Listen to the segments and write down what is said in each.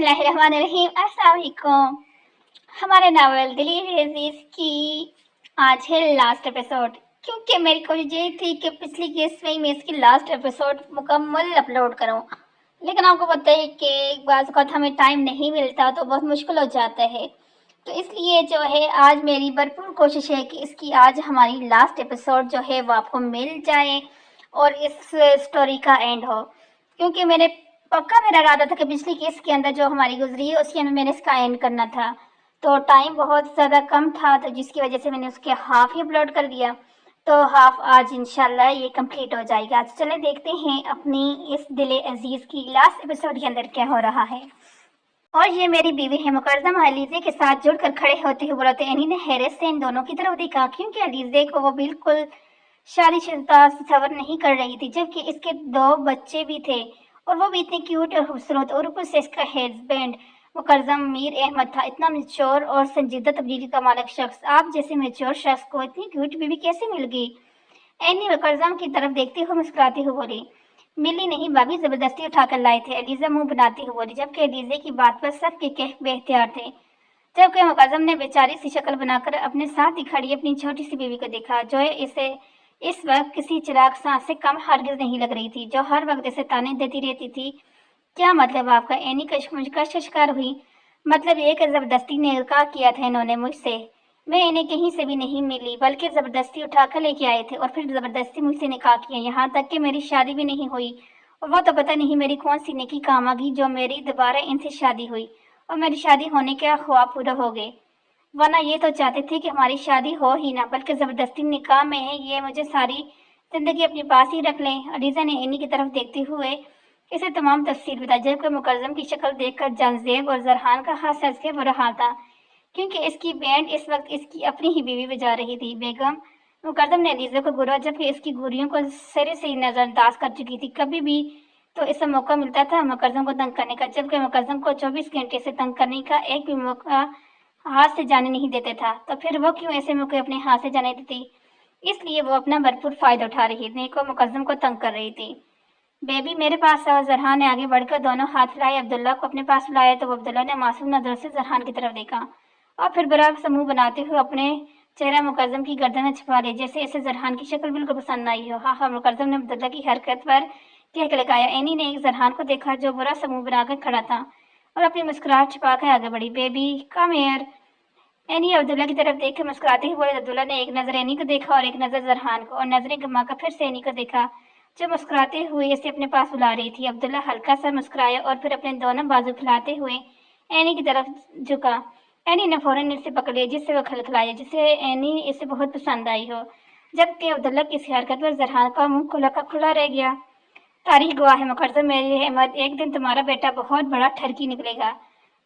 बिस्मिल्लाहिर्रहमानिर्रहीम। अस्सलाम वालेकुम। हमारे नावल दिलीर अजीज की आज है लास्ट एपिसोड, क्योंकि मेरी कोशिश ये थी कि पिछली केस में मैं इसकी लास्ट एपिसोड मुकम्मल अपलोड करूं, लेकिन आपको पता है कि बाज़ वक़्त हमें टाइम नहीं मिलता तो बहुत मुश्किल हो जाता है। तो इसलिए जो है आज मेरी भरपूर कोशिश है कि इसकी आज हमारी लास्ट एपिसोड जो है वो आपको मिल जाए और इस स्टोरी का एंड हो, क्योंकि मैंने पक्का मेरा इरादा था कि पिछली केस के अंदर जो हमारी गुजरी है उसके अंदर मैंने इसका एंड करना था, तो टाइम बहुत ज़्यादा कम था, तो जिसकी वजह से मैंने उसके हाफ ही अपलोड कर दिया। तो हाफ आज इंशाल्लाह ये कंप्लीट हो जाएगा। आज चले देखते हैं अपनी इस दिले अजीज की लास्ट एपिसोड के अंदर क्या हो रहा है। और ये मेरी बीवी है मुकर्रम। अलीज़े के साथ जुड़कर खड़े होते हुए बोलते एनी ने हैरत से इन दोनों की तरफ देखा, क्योंकि अलीज़े को वो बिल्कुल शादीशुदा तस्वर नहीं कर रही थी, जबकि इसके 2 बच्चे भी थे और वो भी इतने क्यूट और खूबसूरत, और ऊपर से इसका हस्बैंड मुकर्रम मीर अहमद था, इतना मैच्योर और संजीदा तबदीली का मालिक शख्स। आप जैसे मैच्योर शख्स को इतनी क्यूट बीवी कैसे मिल गई? एनी मुकर्रम की तरफ देखते हुए मुस्कुराती हुई बोली, मिली नहीं भाभी, जबरदस्ती उठाकर लाए थे। अलीज़ा मुंह बनाती हुई बोली, जबकि अलीज़े की बात पर सबके कह बेख्तियार थे। जबकि मुकर्रम ने बेचारी सी शक्ल बनाकर अपने साथ ही खड़ी अपनी छोटी सी बीवी को देखा, जो इसे इस वक्त किसी चिराग सांस से कम हरगिज नहीं लग रही थी, जो हर वक्त इसे ताने देती रहती थी। क्या मतलब आपका? एनी कश्मकश का शिकार हुई। मतलब ये कि जबरदस्ती निकाह किया था इन्होंने मुझसे। मैं इन्हें कहीं से भी नहीं मिली, बल्कि जबरदस्ती उठाकर लेके आए थे और फिर जबरदस्ती मुझसे निकाह किया, यहाँ तक कि मेरी शादी भी नहीं हुई। और वो तो पता नहीं मेरी कौन सी नेकी काम आ गई जो मेरी दोबारा इनसे शादी हुई और मेरी शादी होने के ख्वाब पूरे हो गए। वरना ये तो चाहते थे कि हमारी शादी हो ही ना, बल्कि जबरदस्ती निकाह में है ये मुझे सारी जिंदगी अपने पास ही रख लें। अलीज़ा ने एनी की तरफ देखते हुए इसे तमाम तफसील बताई, जबकि मुकर्रम की शक्ल देखकर जानजेब और जरहान का हाथ सच के बुरा हाल था, क्योंकि इसकी बैंड इस वक्त इसकी अपनी ही बीवी बजा रही थी। बेगम मुकर्रम ने अलीज़ा को घूरा, जबकि इसकी घुरियों को सिरे से ही नजरअंदाज कर चुकी थी। कभी भी तो इसे मौका मिलता था मुकर्रम को तंग करने का, जबकि मुकर्रम को 24 घंटे से तंग करने का एक भी मौका हाथ से जाने नहीं देते था, तो फिर वो क्यों ऐसे मौके अपने हाथ से जाने देती? इसलिए वो अपना भरपूर फायदा उठा रही थी, को मुकद्दम को तंग कर रही थी। बेबी मेरे पास आओ। जरहान ने आगे बढ़कर दोनों हाथ हिलाए, अब्दुल्ला को अपने पास बुलाया, तो अब्दुल्ला ने मासूम नजर से जरहान की तरफ देखा और फिर बड़ा समूह बनाते हुए अपने चेहरा मुकद्दम की गर्दन में छुपा लिया, जैसे इसे जरहान की शक्ल बिल्कुल पसंद आई हो। हाँ हाँ, मुकद्दम ने अब्दुल्ला की हरकत पर कह लगाया। एनी ने एक जरहान को देखा जो बुरा समूह बनाकर खड़ा था और अपनी मुस्कुराहट छुपाकर आगे बढ़ी। Baby come here. Any Abdullah की तरफ देख कर मुस्कुराते हुए बोले। अब्दुल्ला ने एक नजर एनी को देखा और एक नजर जरहान को, और नजरें घुमाकर फिर से एनी को देखा, जो मुस्कुराते हुए इसे अपने पास बुला रही थी। अब्दुल्ला हल्का सा मुस्कुराया और फिर अपने दोनों बाजू फैलाते हुए एनी की तरफ झुका। एनी ने फौरन इसे पकड़ लिया, जिससे वह खलखलाया, जिसे एनी इसे बहुत पसंद आई हो, जबकि अब्दुल्ला की इस हरकत पर जरहान का मुंह खुला का खुला रह गया। तारीख गवाह है मुकद्दम मेरी अहमद, एक दिन तुम्हारा बेटा बहुत बड़ा ठरकी निकलेगा।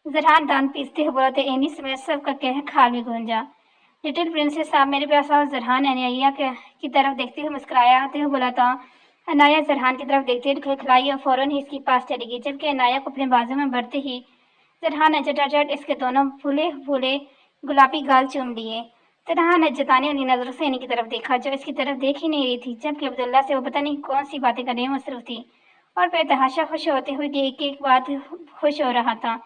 जरहान दांत पीसते हुए बोला, एनी समेत सबका कह खाल में गूंजा। लिटिल प्रिंसेस साहब मेरे पास आओ। जरहान अनाया की तरफ देखते हुए मुस्कुराते हुए बोला था। अनाया जरहान की तरफ देखते हुए खिलखिलाई और फौरन ही इसके पास चली गई, जबकि अनाया को अपने बाजू में भरते ही जरहान ने चटाचट इसके दोनों फूले फूले गुलाबी गाल चूम लिए। जरहान ने जताने वाली नजरों से इन्हीं की तरफ देखा, जो इसकी तरफ देख ही नहीं रही थी, जबकि अब्दुल्ला से वो पता नहीं कौन सी बातें करने में मसरूफ थी और बेतहाशा खुश होते हुए एक एक बात खुश हो रहा था,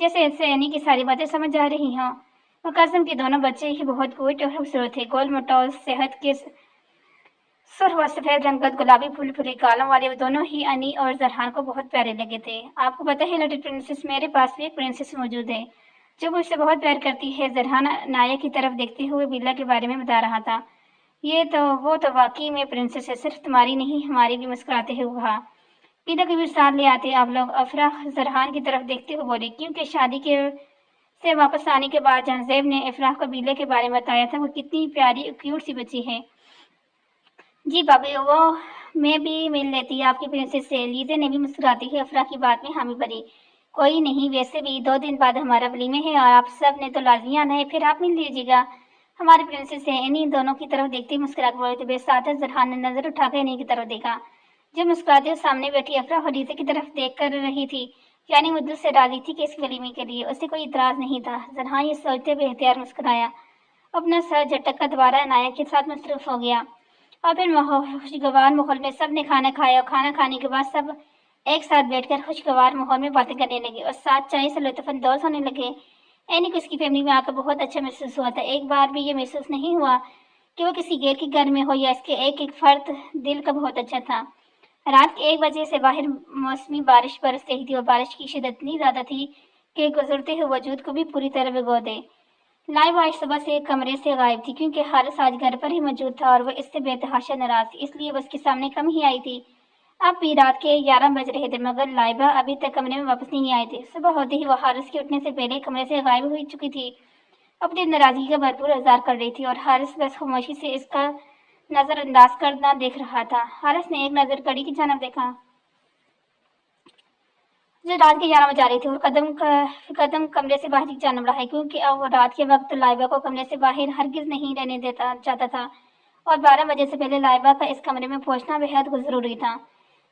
जैसे इससे एनी की सारी बातें समझ आ रही हों। मुकद्दम के दोनों बच्चे ही बहुत क्यूट और खूबसूरत थे। गोल मटोल सेहत के सुर्ख व सफेद रंगत गुलाबी फूल फूले गालों वाले, वो दोनों ही अनी और जरहान को बहुत प्यारे लगे थे। आपको पता है लिटिल प्रिंसेस, मेरे पास भी एक प्रिंसेस मौजूद है जो मुझसे बहुत प्यार करती है। जरहान नाया की तरफ देखते हुए बिल्ला के बारे में बता रहा था। वो तो वाकई में प्रिंसेस है, सिर्फ तुम्हारी नहीं हमारी भी, मुस्कुराते हुए कहा। बिल्ला के भी साथ ले आते आप लोग। अफरा जरहान की तरफ देखते हुए बोली, क्योंकि शादी के से वापस आने के बाद जानजेब ने इफराह को बिल्ले के बारे में बताया था, वो कितनी प्यारी क्यूट सी बच्ची है। जी भाभी, वो मैं भी मिल लेती आपकी प्रिंसेस से। लीजे ने भी मुस्कुराती हुई अफरा की बात में हामी भरी। कोई नहीं, वैसे भी 2 दिन बाद हमारा वलीमे है और आप सब ने तो लाजमी आना है, फिर आप मिल लीजिएगा हमारी प्रिंसेस से। इन्हीं दोनों की तरफ देखते ही मुस्कुरा कर बोले। तो बेसाथ जरहान ने नजर उठाकर इन्हीं की तरफ देखा, जो मुस्कुराते हुए सामने बैठी अफरा और लीजे की तरफ देख कर रही थी, यानी वो दिल से राजी थी कि इस वलीमे के लिए उसे कोई इतराज नहीं था। जरहान ये सोचते हुए एहतियार मुस्कुराया, अपना सर झटक कर दोबारा अनाया के साथ मसरूफ हो गया और फिर खुशगवार माहौल में सब ने खाना खाया और खाना खाने के बाद सब एक साथ बैठकर खुशगवार माहौल में बातें करने लगे और साथ चाय से लुत्फ अंदोज होने लगे। एनी को उसकी फैमिली में आकर बहुत अच्छा महसूस हुआ था। एक बार भी ये महसूस नहीं हुआ कि वो किसी गैर के घर में हो या इसके एक एक फर्द दिल का बहुत अच्छा था। रात के 1 बजे से बाहर मौसमी बारिश बरस रही थी और बारिश की शिद्दत इतनी ज्यादा थी कि गुजरते हुए वजूद को भी पूरी तरह भिगो दे। लाइबा आज सुबह से कमरे से गायब थी क्योंकि हारिस आज घर पर ही मौजूद था और वो इससे बेतहाशा नाराज थी, इसलिए वो उसके सामने कम ही आई थी। अब भी रात के 11 बज रहे थे मगर लाइबा अभी तक कमरे में वापस नहीं आई थी। सुबह होते ही वो हारिस के उठने से पहले कमरे से गायब हो चुकी थी। अपनी नाराजगी का भरपूर इजहार कर रही थी और हारिस बस खामोशी से इसका नजरअंदाज करना देख रहा था। हारिस ने एक नजर घड़ी की जानब देखा जो रात के 11 बजा रही थी और कदम कमरे से बाहर की जानब बढ़ाए क्योंकि अब वो रात के वक्त लाइबा को कमरे से बाहर हरगिज नहीं रहने देता चाहता था और 12 बजे से पहले लाइबा का इस कमरे में पहुंचना बेहद जरूरी था।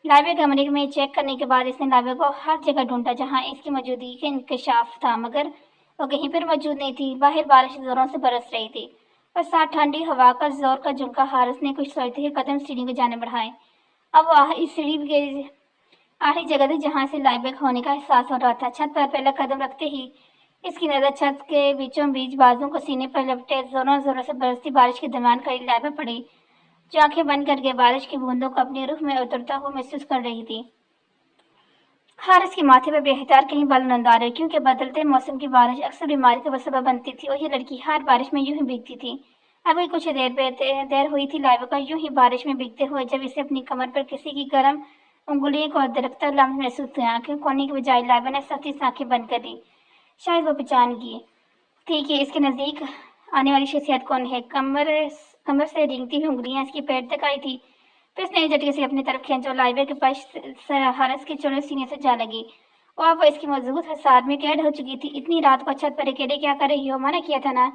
लाइबा कमरे में चेक करने के बाद इसने लाइबा को हर जगह ढूंढा जहां इसकी मौजूदगी का इंकशाफ था, मगर वो कहीं पर मौजूद नहीं थी। बाहर बारिश जोरों से बरस रही थी और साथ ठंडी हवा का जोर का झुमका। हारिस ने कुछ सोचते हुए कदम सीढ़ी को जाने बढ़ाए। अब वह इस सीढ़ी के आखिरी जगह थी जहां से लाइबा होने का एहसास हो रहा था। छत पर पहला कदम रखते ही इसकी नजर छत के बीचों बीच बाजू को सीने पर लपटे जोरों जोरों से बरसती बारिश के दरमियान खड़ी लाइबा पड़ी जो आंखें बंद करके बारिश की बूंदों को अपने रुख में उतरता हुआ महसूस कर रही थी। हारिस के माथे पर बेहतर कहीं बाल उड़ान रहे क्योंकि बदलते मौसम की बारिश अक्सर बीमारी का सबब बनती थी और ये लड़की हर बारिश में यूं ही भीगती थी। अभी कुछ देर हुई थी लाइबा का यूं ही बारिश में भीगते हुए जब इसे अपनी कमर पर किसी की गर्म उंगलियों को दरकता लम्हा महसूस हुआ। आंखें खोलने के बजाय लाइबा ने सख्ती से आंखें बंद कर दी। शायद वो पहचान गई थी कि इसके नजदीक आने वाली शख्सियत कौन है। कमर से रेंगती हुई उंगलियां इसके पैर तक आई थी। फिर उसने एक झटके से अपनी तरफ खींचा और लाइबा के पास हारिस के चौड़े सीने से जा लगी और अब वो इसकी मजबूत हसार में कैद हो चुकी थी। इतनी रात को छत पर अकेले क्या कर रही हो? मना किया था ना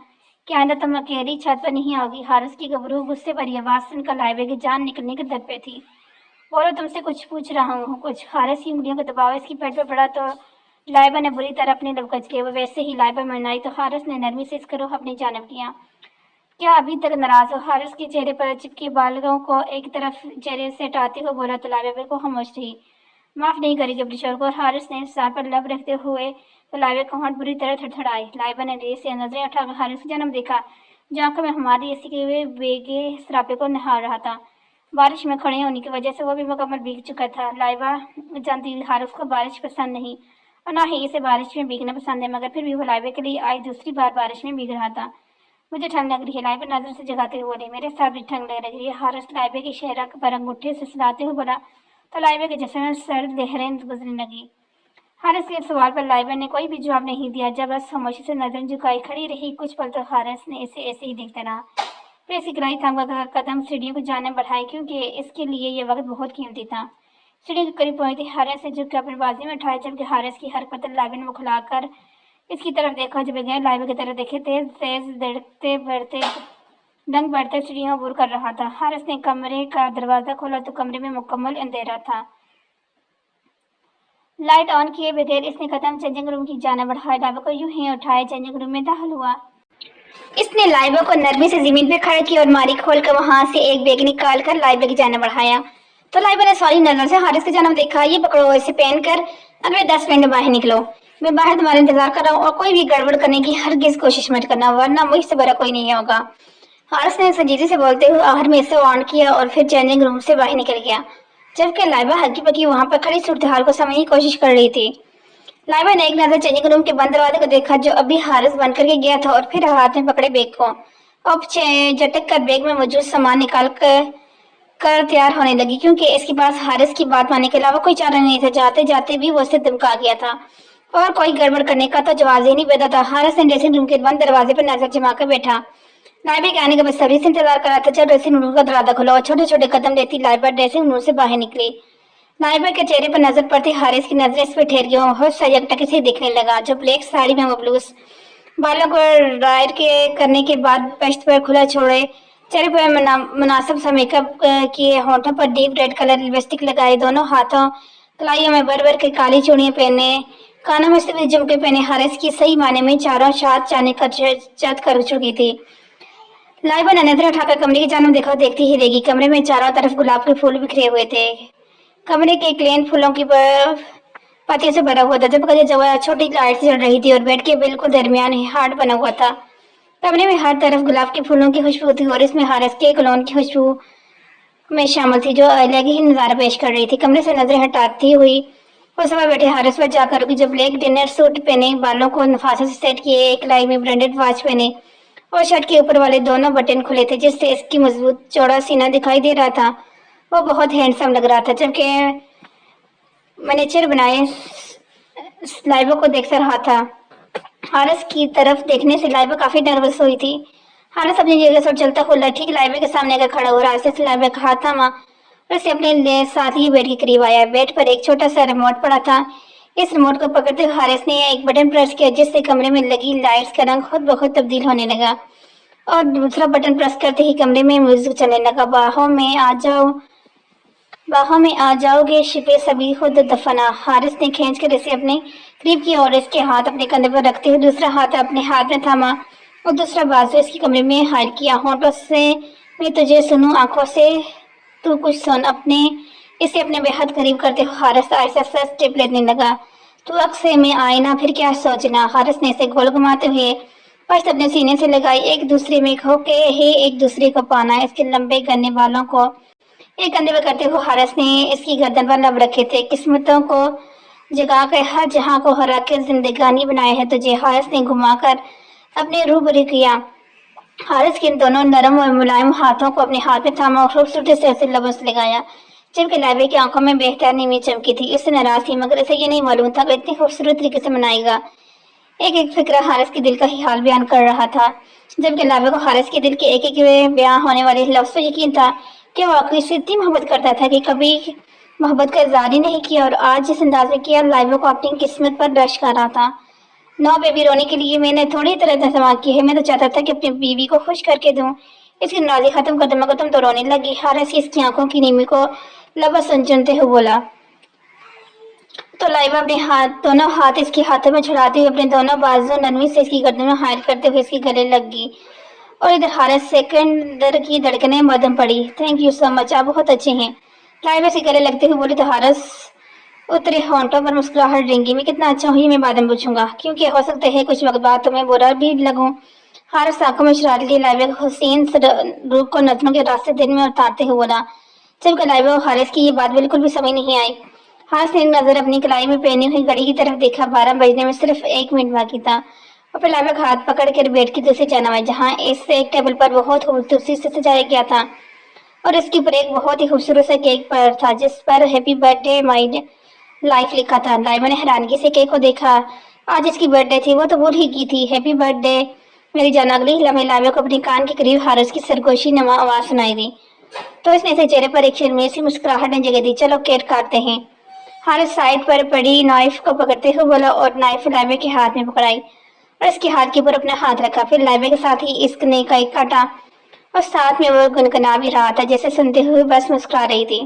कि आइंदा तुम अकेली छत पर नहीं आओगी। हारिस की घबरू गुस्से भरी आवाज सुनकर लाइबा की जान निकलने के दर पे थी। बोलो, तुमसे कुछ पूछ रहा हूँ कुछ। हारिस की उंगलियों का दबाव इसकी पेट पर पड़ा तो लाइबा ने बुरी तरह अपने लब कच लिए। वो वैसे ही लाइबा मनाई तो हारिस ने नरमी से इसका रुख अपनी जानब किया। क्या अभी तक नाराज हो? हारिस के चेहरे पर चिपके बालों को एक तरफ चेहरे से हटाते हुए बोला तो लाइबा बिल्कुल खामोश रही। माफ नहीं करेगी अपने शोर को। हारिस ने सर पर लब रखते हुए तो लाइबा का होंठ बुरी तरह थरथराए। लाइबा ने देर से नजरें उठाकर हारिस की जानब देखा जो आंखों में हमारी ऐसी के हुए बेगे सरापे को निहार रहा था। बारिश में खड़े होने की वजह से वो भी मुकम्मल भीग चुका था। लाइबा जानती थी हारिस को बारिश पसंद नहीं और ना ही इसे बारिश में भीगना पसंद है, मगर फिर भी वो लाइबा के लिए आज दूसरी बार बारिश में भीग रहा था। मुझे ठंड लग रही है, लाइबा नजर से जगाते हुए बोली। मेरे साथ भी ठंड लग रही है। हारिस लाइबा की चेहरा पर अंगूठे से सुलाते हुए बोला तो लाइबा के जिस्म में सर्द लहरें गुजरने लगी। हारिस के सवाल पर लाइबा ने कोई भी जवाब नहीं दिया। जब बस खामोशी से नजर झुकाई खड़ी रही कुछ पल तो हारिस ने इसे ऐसे ही देखता रहा। फिर इसी गिलाई थमकर कदम सीढ़ियों को जाने बढ़ाए क्योंकि इसके लिए यह वक्त बहुत कीमती था। सीढ़ी के करीब पहुंची हारिस ने झुक अपनी बाजी में उठाया जबकि हारिस की हरकत लाइबा ने मुखलाकर इसकी तरफ देखा। जब बगैर लाइबा की तरफ देखे तेज तेज दड़कते बढ़ते दंग बढ़ते सीढ़ियों अबूर कर रहा था। हारिस ने कमरे का दरवाजा खोला तो कमरे में मुकम्मल अंधेरा था। लाइट ऑन किए बगैर इसने कदम चेंजिंग रूम की जाने बढ़ाया। लाइबा को यूं ही उठाया चेंजिंग रूम में दाखिल हुआ। इसने लाइबा को नरमी से जमीन पर खड़ा किया और मारी खोलकर वहां से एक बैग निकाल कर लाइबा की जाने बढ़ाया तो लाइबा ने सारी नजर से हारिस की जानब देखा। ये पकड़ो, इसे पहनकर अगले 10 मिनट बाहर निकलो। मैं बाहर तुम्हारा इंतजार कर रहा हूँ और कोई भी गड़बड़ करने की हरगिज कोशिश मत करना वरना मुझसे बड़ा कोई नहीं होगा। हारिस ने संजीदगी से बोलते हुए आखिर में इसे ऑन किया और फिर चेंजिंग रूम से बाहर निकल गया जबकि लाइबा हल्की पकी वहां पर खड़ी सूरत हाल को समझने की कोशिश कर रही थी। लाइबा ने एक नजर चेंजिंग रूम के बंद दरवाजे को देखा जो अभी हारिस बंद करके गया था और फिर हाथ में पकड़े बैग को अब झटक कर बैग में मौजूद सामान निकाल कर तैयार होने लगी क्योंकि इसके पास हारिस की बात मानने के अलावा कोई चारा नहीं था। जाते जाते भी वो उसे धमका गया था और कोई गड़बड़ करने का तो जवाब ही नहीं पैदा था। हारिस ने ड्रेसिंग रूम के बंद दरवाजे पर नजर जमाकर बैठा। लाइबा के आने का बेसब्री से इंतजार कर रहा था। जब ड्रेसिंग रूम का दरवाजा खुला और छोटे छोटे कदम लेती लाइबा ड्रेसिंग रूम से बाहर निकली। लाइबा के चेहरे पर नजर पड़ती हारिस की नजरें इस पर ठहर गई। होश सजगटके से देखने लगा जो ब्लैक साड़ी में मबलूस बालों को ड्रायर के करने के बाद पश्त पर खुला छोड़े चेहरे पर मुनासिब सा मेकअप किए, होठों पर डीप रेड कलर लिपस्टिक लगाए, दोनों हाथों कलाइयों में भर भर के काली चूड़ियां पहने, कानों में सफेद झुमके पहने हारिस की सही माने में चारों शाद चांदी का चत कर चुकी थी। लाइबा ने नजर उठाकर कमरे की जानब देखा देखती ही रहेगी। कमरे में चारों तरफ गुलाब के फूल बिखरे हुए थे। कमरे के क्लीन फूलों की पत्तियों से भरा हुआ था। जब छोटी लाइट से जल रही थी और बेड के बिल्कुल दरमियान हार्ट बना हुआ था। कमरे में हर तरफ गुलाब के फूलों की खुशबू थी और इसमें हारिस के कलोन की खुशबू में शामिल थी, जो अलग ही नजारा पेश कर रही थी। कमरे से नजरें हटाती हुई वो सुबह बैठे हारिस पर जाकर रुकी। जब ब्लैक डिनर सूट पहने, बालों को नफासत से सेट किए, एक लाइफ में ब्रांडेड वॉच पहने और शर्ट के ऊपर वाले दोनों बटन खुले थे, जिससे इसकी मजबूत चौड़ा सीना दिखाई दे रहा था। वो बहुत हैंडसम लग रहा था। जबकि मैनेचर बनाए लाइबा को देख रहा था। हारिस की तरफ देखने से लाइबा काफी नर्वस हुई थी। हारिस अपनी जगह से चलता हुआ ठीक लाइबा के सामने आकर खड़ा हुआ। रास्ते से लाइबा का हाथ थामा और उसे अपने साथ ही बेड के करीब आया। बेड पर एक छोटा सा रिमोट पड़ा था। इस रिमोट को पकड़ते हुए हारिस ने एक बटन प्रेस किया, जिससे कमरे में लगी लाइट्स का रंग खुद ब खुद तब्दील होने लगा और दूसरा बटन प्रेस करते ही कमरे में म्यूजिक चलने लगा। बाहों में आ जाओगे शिपे सभी खुद दफना। हारिस ने खींच कर इसे अपने करीब किया और इसके हाथ अपने कंधे पर रखते हुए दूसरा हाथ अपने हाथ में थामा और दूसरा बाजू इसके कमरे में हाइल किया। होंठों से मैं तुझे सुनूं, आंखों से तू कुछ सुन। इसे अपने बेहद करीब करते हुए हारिस आहिस्ता आहिस्ता स्टेप लेने लगा। तू अक्से में आईना फिर क्या सोचना। हारिस ने इसे गोल घुमाते हुए फर्श अपने सीने से लगाई। एक दूसरे में खो के ही एक दूसरे को पाना। इसके लंबे गन्ने बालों को एक कंधे पर करते हुए हारिस ने इसकी गर्दन पर लब रखे थे। किस्मतों को जगा कर हर जहां को हरा के जिंदगानी बनाए है तुझे। हारिस ने घुमाकर अपने रूबरू किया। हारिस के दोनों नरम और मुलायम हाथों को अपने हाथ में थामा और खूबसूरती से ऐसे लबों से लगाया, जबकि लाइबा की आंखों में बेहतरीन नींद चमकी थी। इससे नाराज थी, मगर इसे ये नहीं मालूम था कि इतनी खूबसूरत तरीके से मनाएगा। एक एक फिक्र हारिस के दिल का ही हाल बयान कर रहा था, जबकि लाइबा को हारिस के दिल के एक एक बयां होने वाले लफ्ज पर यकीन था कि वाकई से इतनी मोहब्बत करता था कि कभी मोहब्बत का इजहार ही नहीं किया और आज जिस अंदाज में किया लाइबा को अपनी किस्मत पर रश कर रहा था। नौ बेबी रोने के लिए मैंने थोड़ी तरह दिमाग की है। मैं तो चाहता था कि अपनी बीवी को खुश करके दूं। इसकी नाराजगी खत्म कर दूं, मगर तुम तो रोने लगी। हारिस इसकी आंखों की नीमी को लबा सुनते हुए बोला। तो लाइबा अपने दोनों हाथ इसके हाथों में छुड़ाते हुए अपने दोनों बाजू नरमी से इसकी गर्दन में हायर करते हुए इसके गले लग गई और इधर हारिस सेकंडर की धड़कनें मदम पड़ी। थैंक यू सो मच, आप बहुत अच्छे हैं। लाइबा से गले लगते हुए बोली तो हारिस उतरे होंठों पर मुस्कुराहट रेंगी। मैं कितना अच्छा हूँ ये मैं बाद में पूछूंगा, क्योंकि हो सकता है कुछ वक्त बाद तुम्हें बुरा भी लगूं। हारिस आंखों में शरारत लिए लाइबा के हुसैन रूप को नजरों के रास्ते दिल में उतारते हुए बोला, जबकि लाइबा और हारिस की ये बात बिल्कुल भी समझ नहीं आई। हारिस ने नजर अपनी कलाई में पहनी हुई घड़ी की तरफ देखा। 12 बजने में सिर्फ 1 मिनट बाकी था और फिर लाइबा का हाथ पकड़ कर बेड की दूसरी जानब आई, जहाँ इससे एक टेबल पर बहुत खूबसूरती से सजाया गया था और इसके ऊपर एक बहुत ही खूबसूरत सा केक पर था, जिस पर हैप्पी बर्थडे माई लाइफ लिखा था। लाइबा ने हैरानगी से केक को देखा। आज इसकी बर्थडे थी, वो तो भूल ही की थी। हैप्पी बर्थडे मेरी जान। अगली लम्हे लाइबा को अपने कान के करीब हारिस की सरगोशी नमा आवाज सुनाई दी, तो इसने इसे चेहरे पर एक शर्मीली सी मुस्कुराहट ने जगह दी। चलो केक काटते हैं। हारिस साइड पर पड़ी नाइफ को पकड़ते हुए बोला और नाइफ लाइबा के हाथ में पकड़ाई और इसके हाथ के ऊपर अपना हाथ रखा। फिर लाइबा के साथ ही इसने केक काटा और साथ में वो गुनगुना भी रहा था, जैसे सुनते हुए बस मुस्कुरा रही थी।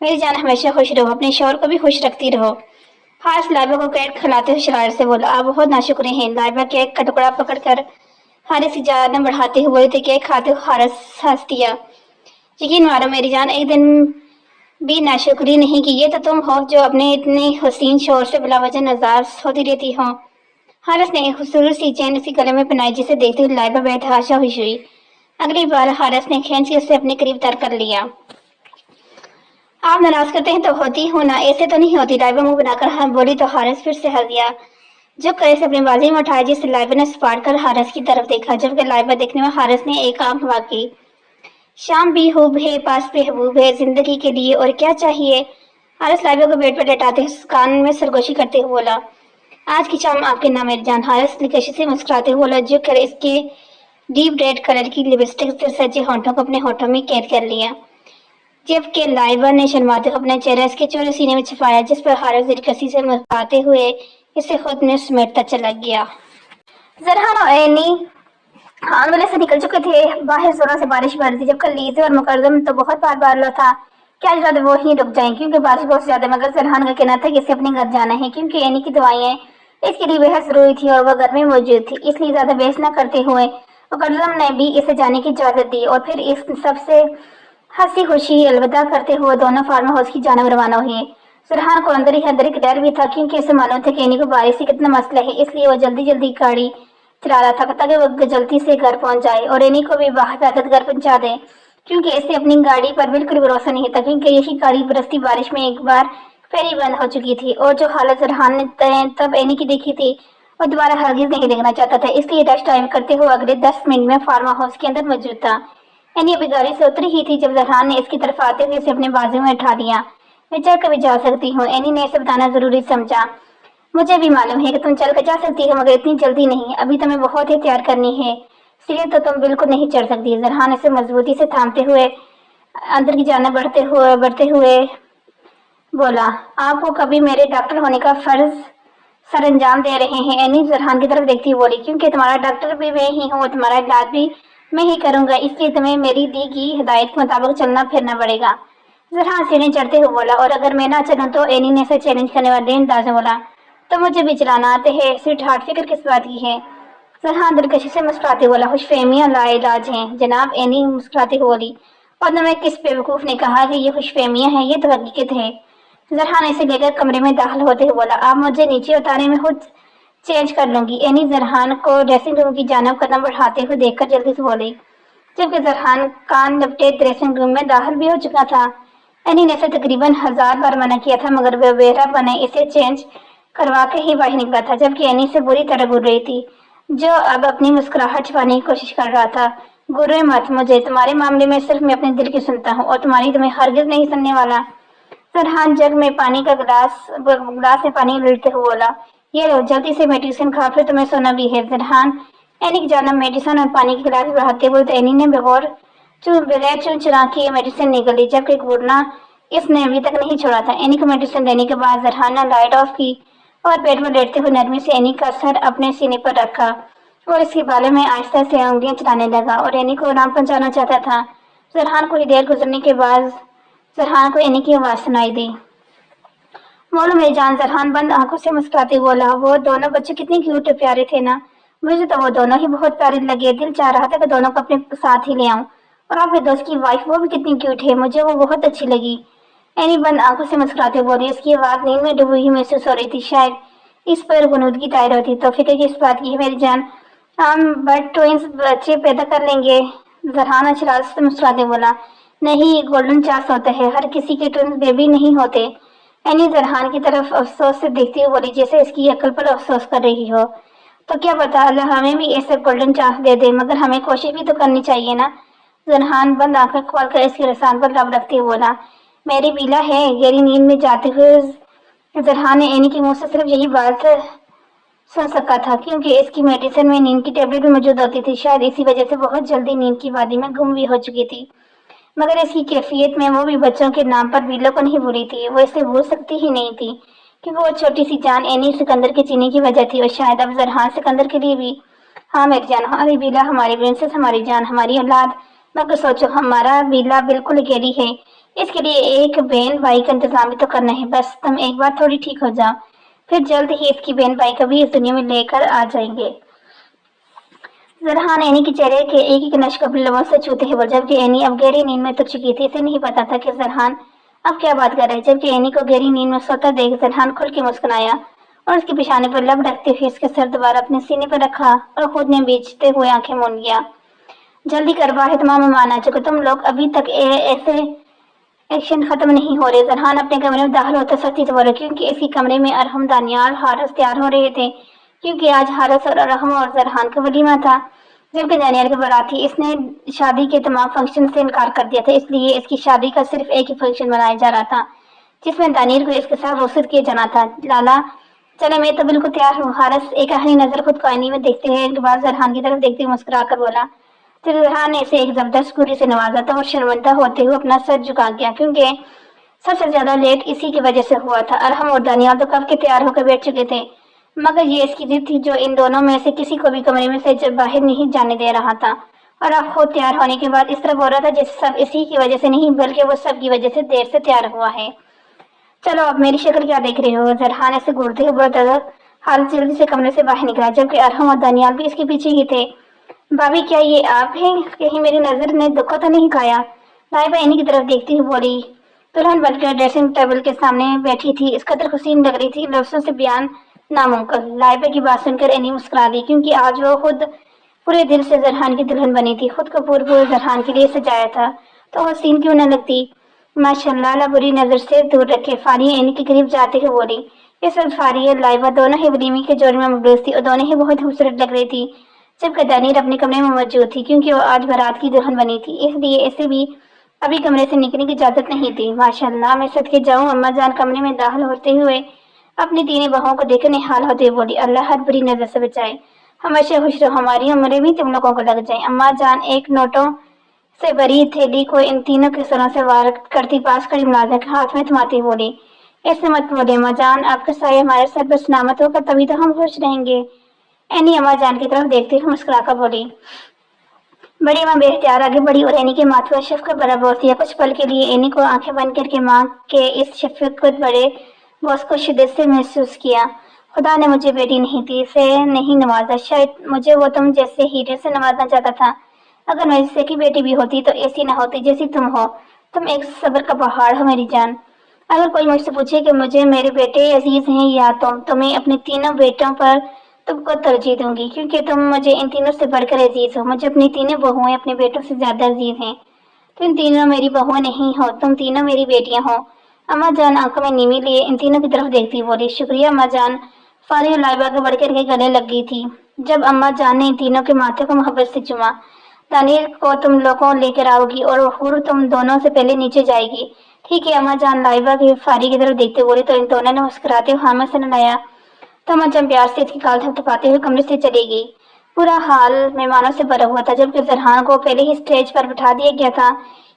मेरी जान हमेशा खुश रहो, अपने शौहर को भी खुश रखती रहो। हारिस लाइबा को केक खिलाते हुए शरारत से बोला, आप बहुत नाशुक्र हैं। लाइबा केक का टुकड़ा पकड़कर हारिस की जान बढ़ाते हुए बोले थे। केक खाते हुए हारिस हंस दिया। यकीन मारो मेरी जान, एक दिन भी नाशुक्री नहीं की। ये तो तुम हो जो अपने इतने हसीन शोर से बिला वजह नजार होती रहती हो। हारिस ने एक खूबसूरत सी चैन उसी गले में पहनाई, जिसे देखते हुए लाइबा बेतहाशा खुश हुई। अगली बार हारिस ने खींच के उसे अपने करीब तर कर लिया। आप नाराज करते हैं तो होती हूँ ना, ऐसे तो नहीं होती। लाइबा मुंह बनाकर हाँ बोली तो हारिस फिर से हंस दिया। जब करे से अपनी बाजी में उठाया, जिससे लाइबा ने सपाट कर हारिस की तरफ देखा। जबकि लाइबा देखने में हारिस ने एक आंख वाकी। शाम भी खूब है, पास पे हबूब है जिंदगी के लिए, और क्या चाहिए। हारिस लाइबा को बेड पर लेटाते कान में सरगोशी करते हुए बोला, आज की शाम आपके नाम मेरी जान। हारिस ने कशी से मुस्कुराते हुए बोला, जो कर इसके डीप रेड कलर की लिपस्टिक से सजे होंठों को अपने होंठों में कैद कर लिया। जबकि लाइबा ने शर्माते हुए अपना चेहरा इसके चौड़े सीने में छिपाया, जिस पर हारिस दिलकशी से मुस्कुराते हुए इसे खुद में समेटता चला गया। जरहान और एनी आंगन से निकल चुके थे। बाहर जोरों से बारिश पड़ रही थी, जबकि लीज़े और मुकर्रम तो बहुत बार बार था कि आज रात वो ही रुक जाएं, क्योंकि बारिश बहुत ज्यादा। मगर जरहान का कहना था कि इसे अपने घर जाना है, क्योंकि एनी की दवाइयाँ इसके लिए बेहद जरूरी थी और वह घर में मौजूद थी। इसलिए ज्यादा बहस न करते हुए मुकर्रम ने भी इसे जाने की इजाजत दी और फिर इस सबसे हंसी खुशी अलविदा करते हुए दोनों फार्म हाउस की जानब रवाना हुए। फरहान को अंदर ही अंदर एक डर भी था, क्योंकि उसे मालूम था कि एनी को बारिश से कितना मसला है, इसलिए वो जल्दी जल्दी गाड़ी चला रहा था ताकि वो जल्दी से घर पहुंच जाए और एनी को भी बाहर जाकर घर पहुंचा दे, क्योंकि इसे अपनी गाड़ी पर बिल्कुल भरोसा नहीं था, क्योंकि यही गाड़ी बरसती बारिश में एक बार फिर ही बंद हो चुकी थी और जो हालत फरहान ने तब एनी की देखी थी वो दोबारा हरगिज नहीं देखना चाहता था। इसलिए रश टाइम करते हुए अगले 10 मिनट में फार्मा हाउस के अंदर मौजूद था। एनी अभी गाड़ी से उतरी ही थी जब फरहान ने इसकी तरफ आते हुए इसे अपने बाजू में उठा लिया। मैं चल कर भी जा सकती हूँ, एनी ने इसे बताना जरूरी समझा। मुझे भी मालूम है कि तुम चल कर जा सकती हो, मगर इतनी जल्दी नहीं, अभी तुम्हें बहुत ही तैयार करनी है, सीढ़ी तो तुम बिल्कुल नहीं चढ़ सकती। फरहान इसे मजबूती से थामते हुए अंदर की जाने बढ़ते हुए बोला, आपको कभी मेरे डॉक्टर होने का फर्ज सर अंजाम दे रहे हैं। एनी फरहान की तरफ देखती हुई बोली, क्योंकि तुम्हारा डॉक्टर भी मैं ही हूँ, तुम्हारा इलाज भी मैं ही करूंगा, इसलिए तुम्हें मेरी दी गई हिदायत के मुताबिक चलना फिरना पड़ेगा। फरहान सीढ़ी चढ़ते हुए बोला, और अगर मैं ना चलूं तो? एनी ने इसे चैलेंज करने वाले अंदाज में बोला, तो मुझे भी चलाना आते हैं, स्वीट हार्ट, फिक्र किस बात की है? फरहान दिलकशी से मुस्कुराते बोला, खुशफहमियां लाइलाज हैं जनाब। एनी मुस्कुराती हुई बोली, और तुम्हें किस बेवकूफ ने कहा कि ये खुशफहमियां हैं? ये तो हकीकत है। फरहान इसे लेकर कमरे में दाखिल होते हुए बोला, आप मुझे नीचे उतारे, मैं खुद चेंज कर लूंगी। एनी फरहान को ड्रेसिंग रूम की जानब कदम बढ़ाते हुए देखकर जल्दी से बोली, जबकि फरहान कान लपटे ड्रेसिंग रूम में दाखिल भी हो चुका था। एनी ने इसे तकरीबन 1000 बार मना किया था, मगर वह बेरा बने इसे चेंज करवा के ही बाहर निकला था, जबकि एनी से बुरी तरह घूर रही थी, जो अब अपनी मुस्कुराहट छुपाने की कोशिश कर रहा था। गुर्रे मत, मुझे तुम्हारे मामले में सिर्फ मैं अपने दिल की सुनता हूँ और तुम्हारी तुम्हें हरगिज नहीं सुनने वाला। फरहान जग में पानी का गिलास में पानी उलटते हुए बोला, ये लो, जल्दी से मेडिसिन खा, फिर तुम्हें सोना भी है। फरहान एनी की जानब मेडिसिन और पानी के गिलास बढ़ाते हुए तो एनी ने बगैर चुन चुरा के मेडिसिन निकली, जबकि घूरना इसने अभी तक नहीं छोड़ा था। एनी को मेडिसिन देने के बाद फरहान ने लाइट ऑफ की और बेड में लेटते हुए नरमी से एनी का सर अपने सीने पर रखा और इसके बालों में आहिस्ता से उंगलियां चलाने लगा और एनी को आराम पहुंचाना चाहता था। फरहान को देर गुजरने के बाद फरहान को एनी की आवाज सुनाई दी, मालूम है जान। फरहान बंद आंखों से मुस्कुराते बोला, वो दोनों बच्चे कितने क्यूट प्यारे थे ना, मुझे तो वो दोनों ही बहुत प्यारे लगे, दिल चाह रहा था कि दोनों को अपने साथ ही ले आऊं। और आपके दोस्त की वाइफ, वो भी कितनी क्यूट है, मुझे वो बहुत अच्छी लगी। एनी बंद आंखों से मुस्कुराते बोली, इसकी आवाज नींद में डूबी हुई महसूस हो रही थी, शायद इस पर गुनूदगी तायर होती। तो फिक्र किस बात की है मेरी जान, हम बट ट्विंस बच्चे पैदा कर लेंगे। फरहान अशराज से मुस्कुराते बोला, नहीं, गोल्डन चांस होता है, हर किसी के ट्विंस बेबी नहीं होते। एनी फरहान की तरफ अफसोस से देखती हुई बोली, जैसे इसकी अकल पर अफसोस कर रही हो। तो क्या पता अल्लाह हमें भी ऐसे गोल्डन चांस दे दे, मगर हमें कोशिश भी तो करनी चाहिए ना। फरहान बंद आंखें खोलकर इसके रसान पर लब रखते हुए बोला, मेरी पीला है। गहरी नींद में जाते हुए फरहान ने एनी के मुंह से सिर्फ यही बात सुन सका था, क्योंकि इसकी मेडिसिन में नींद की टेबलेट भी मौजूद होती थी। शायद इसी वजह से बहुत जल्दी नींद की वादी में गुम भी हो चुकी थी, मगर इसकी कैफियत में वो भी बच्चों के नाम पर बिल्लो को नहीं भूली थी। वो इसे भूल सकती ही नहीं थी, क्योंकि वो छोटी सी जान एनी सिकंदर के जीने की वजह थी, और शायद अब फरहान सिकंदर के लिए भी। हाँ मेरी जान, हमारी बीला, हमारी प्रिंसेस, हमारी जान, हमारी औलाद। मगर सोचो, हमारा बीला बिल्कुल अकेली है, इसके लिए एक बहन भाई का इंतजाम भी तो करना है। बस तुम एक बार थोड़ी ठीक हो जाओ, फिर जल्द ही इसकी बहन भाई को भी इस दुनिया में लेकर आ जाएंगे। फरहान एनी के चेहरे के एक एक नश को लबों से छूते ही बोल, जबकि एनी अब गहरी नींद में उतर चुकी थी। इसे नहीं पता था कि फरहान अब क्या बात कर रहे, जबकि एनी को गहरी नींद में सोता देख फरहान खुल के मुस्कुराया और उसके पिछाने पर लब रखते हुए इसके सर दोबारा अपने सीने पर रखा और खुद ने बीचते हुए आंखें मूंद लिया। जल्दी कर, बाहर तमाम मेहमान आ चुके, तुम लोग अभी तक ऐसे एक्शन खत्म नहीं हो रहे। फरहान अपने कमरे में दाखिल होते सख्ती से बोले, क्योंकि इसी कमरे में अरहम, दानियाल, हारिस तैयार हो रहे थे, क्योंकि आज हारिस और अरहम और फरहान का वलीमा था, जबकि दानियाल की बारात थी। इसने शादी के तमाम फंक्शन से इनकार कर दिया था, इसलिए इसकी शादी का सिर्फ एक ही फंक्शन मनाया जा रहा था, जिसमें दानियाल को इसके साथ रुखसत किया जाना था। लाला चले, मैं तो बिल्कुल तैयार हूँ। हारिस एक आखिरी नजर खुद को आईने में देखते हुए के बाद फरहान की तरफ देखते हुए मुस्कुरा कर बोला। फिर फरहान ने इसे एक जबरदस्त घूरी से नवाजा था और शर्मिंदा होते हुए अपना सर झुका गया, क्योंकि सबसे ज्यादा लेट इसी की वजह से हुआ था। अरहम और दानियाल तो कब के तैयार होकर बैठ चुके थे, मगर ये इसकी जिद थी जो इन दोनों में से किसी को भी कमरे में से बाहर नहीं जाने दे रहा था। और अब खुद तैयार होने के बाद इस तरह बोल रहा था जैसे सब इसी की वजह से नहीं, बल्कि वो सब की वजह से देर से तैयार हुआ है। चलो, अब मेरी शक्ल क्या देख रहे हो? फरहान ऐसे घूरते हुए बोला। हारिस जल्दी से कमरे से बाहर निकला, जबकि अरहम और दानियाल भी इसके पीछे ही थे। भाभी, क्या ये आप हैं? कहीं मेरी नजर ने धोखा तो नहीं खाया? लाइबा एनी की तरफ देखती हुई बोली, दुल्हन बनकर ड्रेसिंग टेबल के सामने बैठी थी, इस कदर हसीन लग रही थी कि लफ्जों से बयान नामुमकिन। लाइबा की बात सुनकर एनी मुस्कुरा दी, क्योंकि आज वो खुद पूरे दिल से जरहान की दुल्हन बनी थी, खुद को पूरे जरहान के लिए सजाया था, तो हसीन क्यों न लगती। माशाल्लाह, अल्लाह बुरी नजर से दूर रखे। फारिया एनी के करीब जाते हुए बोली। इस वक्त फारिया और लाइबा दोनों ही वलीमे के जोड़े में मबरूज थी और दोनों ही बहुत खूबसूरत लग रही थी, जबकि दानिर अपने कमरे में मौजूद थी, क्योंकि वो आज बारात की दुल्हन बनी थी, इसलिए इसे भी अभी कमरे से निकलने की इजाजत नहीं थी। माशाल्लाह, मैं सदके जाऊं। अम्मा जान कमरे में दाखिल होते हुए अपनी तीनों बहुओं को देखकर निहाल होते हुए बोली, अल्लाह हर बुरी नजर से बचाए, हमेशा खुश रहो, हमारी उम्रें भी तुम लोगों को लग जाए। अम्मा जान एक नोटों से भरी थैली को इन तीनों के सरों से वार करती पास खड़ी मुलाजिम के हाथ में थमाती बोली, ऐसे मत बोले अम्मा जान, आपका साया हमारे सर पर सलामत होगा तभी तो हम खुश रहेंगे। एनी अम्मा जान की तरफ देखते हुए मुस्कुराकर बोली। बड़ी माँ बेख्तियार आगे बढ़ी और एनी के माथे पर शफकत भरा बोझ दिया। कुछ पल के लिए एनी को आंखें बंद करके माँ के इस शफकत भरे बोझ को शिद्दत से महसूस किया। खुदा ने मुझे बेटी नहीं दी, से नहीं नवाजा, शायद मुझे वो तुम जैसे हीरे से नवाजना चाहता था। अगर मैं जिससे की बेटी भी होती तो ऐसी न होती जैसी तुम हो। तुम एक सब्र का पहाड़ हो मेरी जान। अगर कोई मुझसे पूछे कि मुझे मेरे बेटे अजीज हैं या तो मैं अपने तीनों बेटों पर तुमको तरजीह दूंगी, क्योंकि तुम मुझे इन तीनों से बढ़कर अजीज हो। मुझे अपनी तीनों बहुएं अपने बेटों से ज्यादा अजीज हैं। तुम तीनों मेरी बहुएं नहीं हो, तुम तीनों मेरी बेटियां हो। अम्मा जान आंखों में नीवी लिए इन तीनों की तरफ देखती बोली, शुक्रिया अम्मा जान। फारी और लाइबा के बढ़कर के गले लग गई थी जब अम्मा जान ने इन तीनों के माथे को मोहब्बत से चुमा। तानीर को तुम लोगों लेकर आओगी और हुर तुम दोनों से पहले नीचे जाएगी। ठीक है अम्मा जान। लाइबा की फारी की तरफ देखते बोली तो इन दोनों ने मुस्कुराते हुए हाथ में से लाया तो अम्मा जान प्यार से इसकी काल थपथपाते हुए कमरे से चली गई। पूरा हाल मेहमानों से भरा हुआ था, जबकि जरहान को पहले ही स्टेज पर बिठा दिया गया था,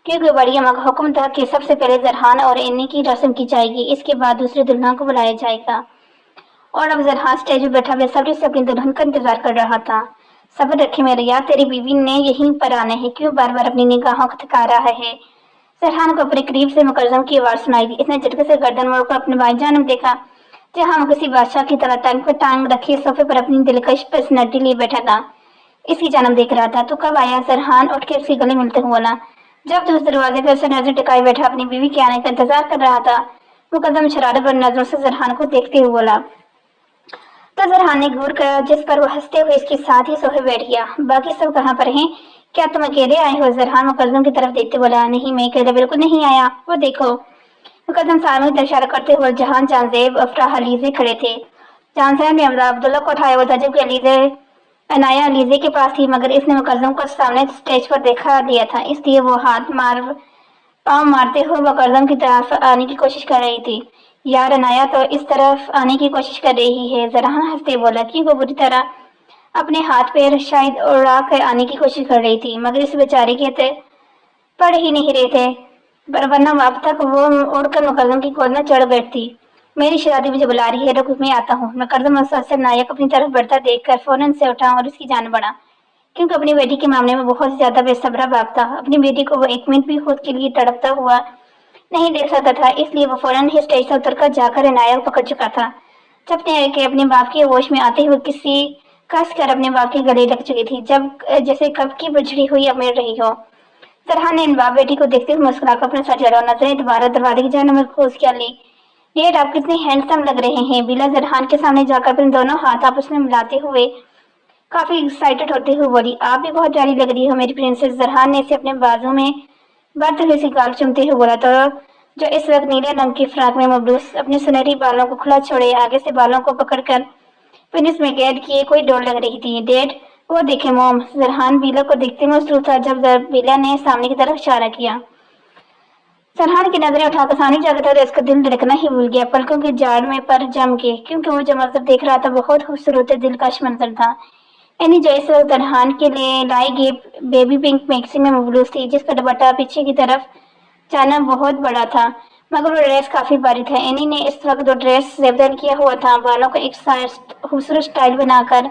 क्योंकि बड़ी अम्मा का हुक्म था कि सबसे पहले जरहान और इन्नी की रस्म की जाएगी, इसके बाद दूसरे दुल्हन को बुलाया जाएगा। और अब जरहान स्टेज पर बैठा बेसब्री से अपनी दुल्हन का इंतजार कर रहा था। सब्र रखे मेरे यार, तेरी बीवी ने यहीं पर आना है, क्यों बार बार अपनी निगाहों को थका रहा है। जरहान को अपने करीब से मुकर्रम की आवाज सुनाई दी। इसने झटके से गर्दन मोड़कर अपने भाईजान ने देखा, जहाँ वो किसी बादशाह की तरह टांग पर टांग रखे सोफे पर अपनी दिलकश पर्सनैलिटी लिए बैठा था, इसकी जानब देख रहा था। तो कब आया? जरहान उठ के उसके गले मिलते हुए बोला। जब तो उस दरवाजे पर से नजर टिकाए बैठा अपनी बीवी के आने का इंतजार कर रहा था, मुकदम शरारत पर नजरों से जरहान को देखते हुए बोला। तो जरहान ने घूर कर, जिस पर वो हंसते हुए इसके साथ ही सोफे बैठ गया। बाकी सब कहाँ पर हैं? क्या तुम अकेले आए हो? जरहान मुकदम की तरफ देखते बोला। नहीं, मैं अकेले बिल्कुल नहीं आया, वो देखो। मुकदम सामने की इशारा करते हुए जहां जानजेब अफरा अलीजे खड़े थे। जानजेब ने अमरा अब्दुल्ला को उठाया हुआ था, जबकि अलीजे अनाया अलीजे के पास थी, मगर इसने मुकदम को सामने स्टेज पर देखा दिया था, इसलिए वो हाथ मार पाँव मारते हुए मुकदम की तरफ आने की कोशिश कर रही थी। यार अनाया तो इस तरफ आने की कोशिश कर रही है, जरहान हंसते बोला, कि वो बुरी तरह अपने हाथ पैर शायद उड़ा कर आने की कोशिश कर रही थी, मगर इस बेचारे के पढ़ ही नहीं रहे थे, वरना अब तक वो उड़कर मुकदम की गोद में चढ़ बैठती। मेरी शरादी मुझे बुला रही है, रुक मैं आता हूँ। मुकदम मुसलसल नायक अपनी तरफ बढ़ता देखकर फौरन से उठा और उसकी जान बढ़ा, क्योंकि अपनी बेटी के मामले में बहुत ज्यादा बेसब्रा बाप था। अपनी बेटी को वो एक मिनट भी खुद के लिए तड़पता हुआ नहीं देख सकता था, इसलिए वो फौरन ही स्टेज से उतरकर जाकर इनायत पकड़ चुका था। जब के अपने बाप के होश में आते हुए किसी कस कर अपने बाप के गले लग चुकी थी, जब जैसे कब की बिछड़ी हुई अब मिल रही हो। सरहा ने इन बाप बेटी को देखते हुए मुस्कुराकर अपना सर चढ़ा, नजरें दोबारा दरवाजे की जानब मरकूज कर ली। डेड, आप कितने हैंडसम लग रहे हैं। बिला जरहान के सामने जाकर अपने दोनों हाथ आपस में मिलाते हुए काफी एक्साइटेड होते हुए बोली, आप भी बहुत प्यारी लग रही हो मेरी प्रिंसेस। जरहान ने इसे अपने बाजू में बढ़ते हुए गाल चुमते हुए बोला, तो जो इस वक्त नीले रंग की फ्राक में मबरूस अपने सुनहरी बालों को खुला छोड़े आगे से बालों को पकड़कर फिनिश में कैद किए कोई डोर लग रही थी। डेड, वो देखे मोम। जरहान बीला को देखते मसरूफ था, जब बीला ने सामने की तरफ इशारा किया। सरहान की नजरें उठाकर सामने जाकर तो इसका दिल धड़कना ही भूल गया, पलकों के जाड़ में पर जम के, क्योंकि वो जो मंजर देख रहा था बहुत खूबसूरत दिलकश मंजर था। एनी जो इस वक्त सरहान के लिए लाई गई बेबी पिंक मैक्सी में मबलूस थी, जिसका दुपट्टा पीछे की तरफ जाना बहुत बड़ा था, मगर वो ड्रेस काफी भारी था। एनी ने इस वक्त वो ड्रेस जेबदार किया हुआ था, बालों को एक खूबसूरत स्टाइल बनाकर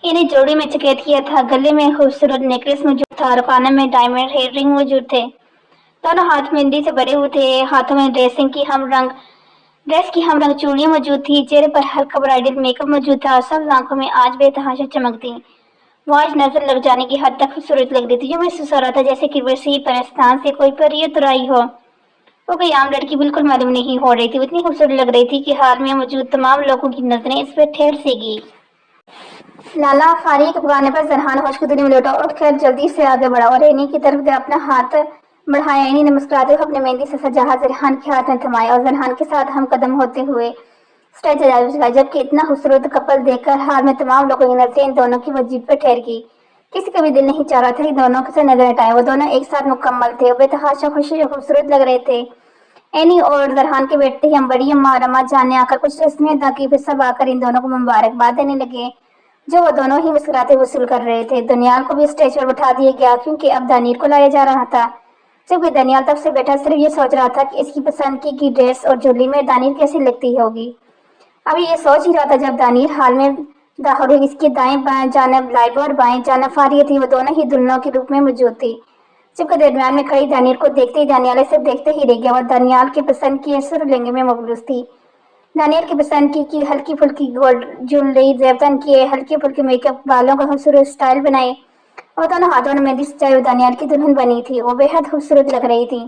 इन्हें जोड़ी में चकेत किया था। गले में खूबसूरत नेकलेस मौजूद था और कानों में डायमंड हेयर रिंग मौजूद थे। दोनों हाथ मेहंदी से भरे हुए थे, हाथों में ड्रेस की हम रंग चूड़ियां मौजूद थी, चेहरे पर हल्का ब्राइडल मेकअप मौजूद था, सब आंखों में आज बेतहाशा चमक थी। वो आज नजर लग जाने की हद तक खूबसूरत लग रही थी। जो महसूस हो रहा था जैसे कि वैसे ही परस्तान से कोई परी उतर आई हो। वो कोई आम लड़की बिल्कुल मालूम नहीं हो रही थी, वो इतनी खूबसूरत लग रही थी कि हाल में मौजूद तमाम लोगों की नजरें इस पर ठहर सी गई। लाला फारी के पुकारने पर जरहान होश को दुनिया में लौटा, उठकर जल्दी से आगे बढ़ा और एनी की तरफ अपना हाथ बढ़ाया। एनी ने मुस्कुराते हुए अपने मेहंदी से सजा हाथ जरहान के हाथ में थमाया और जरहान के साथ हम कदम होते हुए स्टेज सजा। जबकि इतना खूबसूरत कपल देखकर हाल में तमाम लोगों की नजरें इन दोनों की वजीद पर ठहर गई। किसी का भी दिल नहीं चाह रहा था कि दोनों से नजर हटाए। वो दोनों एक साथ मुकम्मल थे, बेतहाशा खुशी खूबसूरत लग रहे थे। एनी और जरहान के बेटे ही हम बड़ी अम्मा और अम्मा जान ने आकर कुछ रस्में अदा की, फिर सब आकर इन दोनों को मुबारकबाद देने लगे, जो वो दोनों ही मुस्कुराते वसूल कर रहे थे। दनियाल को भी स्टेज पर बैठा दिया गया क्योंकि अब दानिर को लाया जा रहा था। जबकि दनियाल तब से बैठा सिर्फ ये सोच रहा था कि इसकी पसंद की ड्रेस और ज्वेलरी में दानिर कैसी लगती होगी। अभी ये सोच ही रहा था जब दानिर हाल में दाहड़ हुई। इसकी दाएं बाएं जानब लाइबा और बाएं जानब फारिया थी, वो दोनों ही दुल्हनों के रूप में मौजूद थी। जबकि दरमियान में खड़ी दानिर को देखते ही दानियाल सिर्फ देखते ही रह गया। वह दानियाल की पसंद की सुर लहंगे में मबलूस थी। दानियल की पसंद की हल्की फुल्की गोल्ड ज्वेलरी, जेवतन किए हल्के फुल्के मेकअप, बालों का खूबसूरत स्टाइल बनाए और दोनों हाथों में मेहंदी सजाई हुई दानियल की दुल्हन बनी थी। वो बेहद खूबसूरत लग रही थी।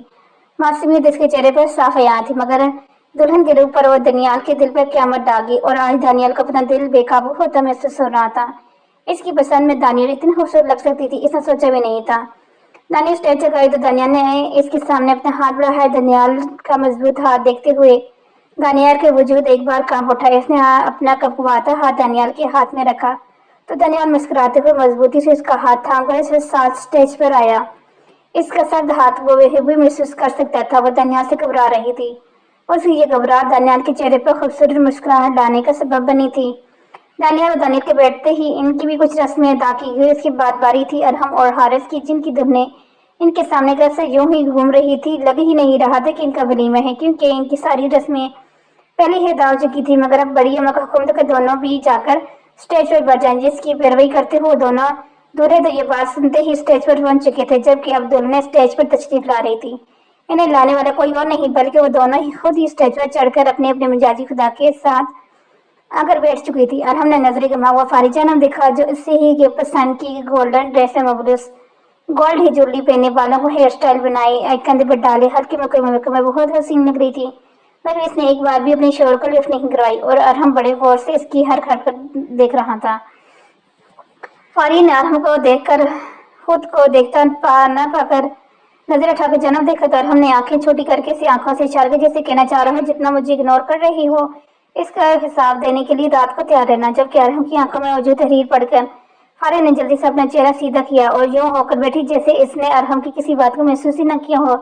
मासूमियत इसके चेहरे पर साफ आया थी, मगर दुल्हन के रूप पर वो दानियल के दिल पर क़यामत डाली और आज दानियल को अपना दिल बेकाबू होता महसूस हो रहा था। इसकी पसंद में दानियल इतनी खूबसूरत लग सकती थी, इसने सोचा भी नहीं था। दानियल स्टेज से गई तो दानियल ने इसके सामने अपना हाथ बढ़ाया। दानियल का मजबूत हाथ देखते हुए दानियाल के वजूद एक बार कांप उठा। इसने अपना कपवाता हाथ दानियाल के हाथ में रखा तो दानियाल मुस्कुराते हुए मजबूती से इसका हाथ थाम कर इसके साथ स्टेज पर आया। इसका सर्द हाथ वो भी महसूस कर सकता था। वो दानियाल से घबरा रही थी। उसकी ये घबराहट दानियाल के चेहरे पर खूबसूरत मुस्कुराहट लाने का सबब बनी थी। दानियाल और दानियाल के बैठते ही इनकी भी कुछ रस्में अदा की गई। इसकी बात बारी थी अरहम और हारिस की, जिनकी दुल्हनें इनके सामने कैसे यूं ही घूम रही थी। लग ही नहीं रहा था कि इनका वलीमा है, क्योंकि इनकी सारी रस्में पहले ही अदा हो चुकी थी। मगर अब बड़ी अम्मा का हुक्म था कि दोनों भी जाकर स्टेज पर बैठ जाएं, जिसकी पैरवी करते हुए दोनों दूल्हे तो ये बात सुनते ही स्टेज पर पहुंच चुके थे। जबकि अब दुल्हन स्टेज पर तशरीफ ला रही थी। इन्हें लाने वाला कोई और नहीं बल्कि वो दोनों ही खुद ही स्टेज पर चढ़कर अपने अपने मिजाजी खुदा के साथ आकर बैठ चुकी थी। और हमने नजरे गमा हुआ फारिजा नाम देखा, जो इससे ही के पसंद की गोल्डन ड्रेस में मबरूस गोल्ड ही ज्वेलरी पहने, बालों को हेयर स्टाइल बनाई, कंधे पर डाले, हल्के मेकअप में बहुत हसीन लग रही थी। मगर इसने एक बार भी अपने शोर को लिफ्ट नहीं करवाई और अरहम बड़े गौर से इसकी हर हरकत देख रहा था। फारी ने अरहम को देखकर खुद को देखता न पाकर नजर उठाकर जन्म देखा तो अरहम ने आंखें छोटी करके इसी आंखों से इशारे जैसे कहना चाह रहा है जितना मुझे इग्नोर कर रही हो, इसका हिसाब देने के लिए रात को तैयार रहना। जबकि अरहम की आंखों में मौजूद तहरीर पढ़कर फारी ने जल्दी से अपना चेहरा सीधा किया और यूं होकर बैठी जैसे इसने अरहम की किसी बात को महसूस ही न किया हो।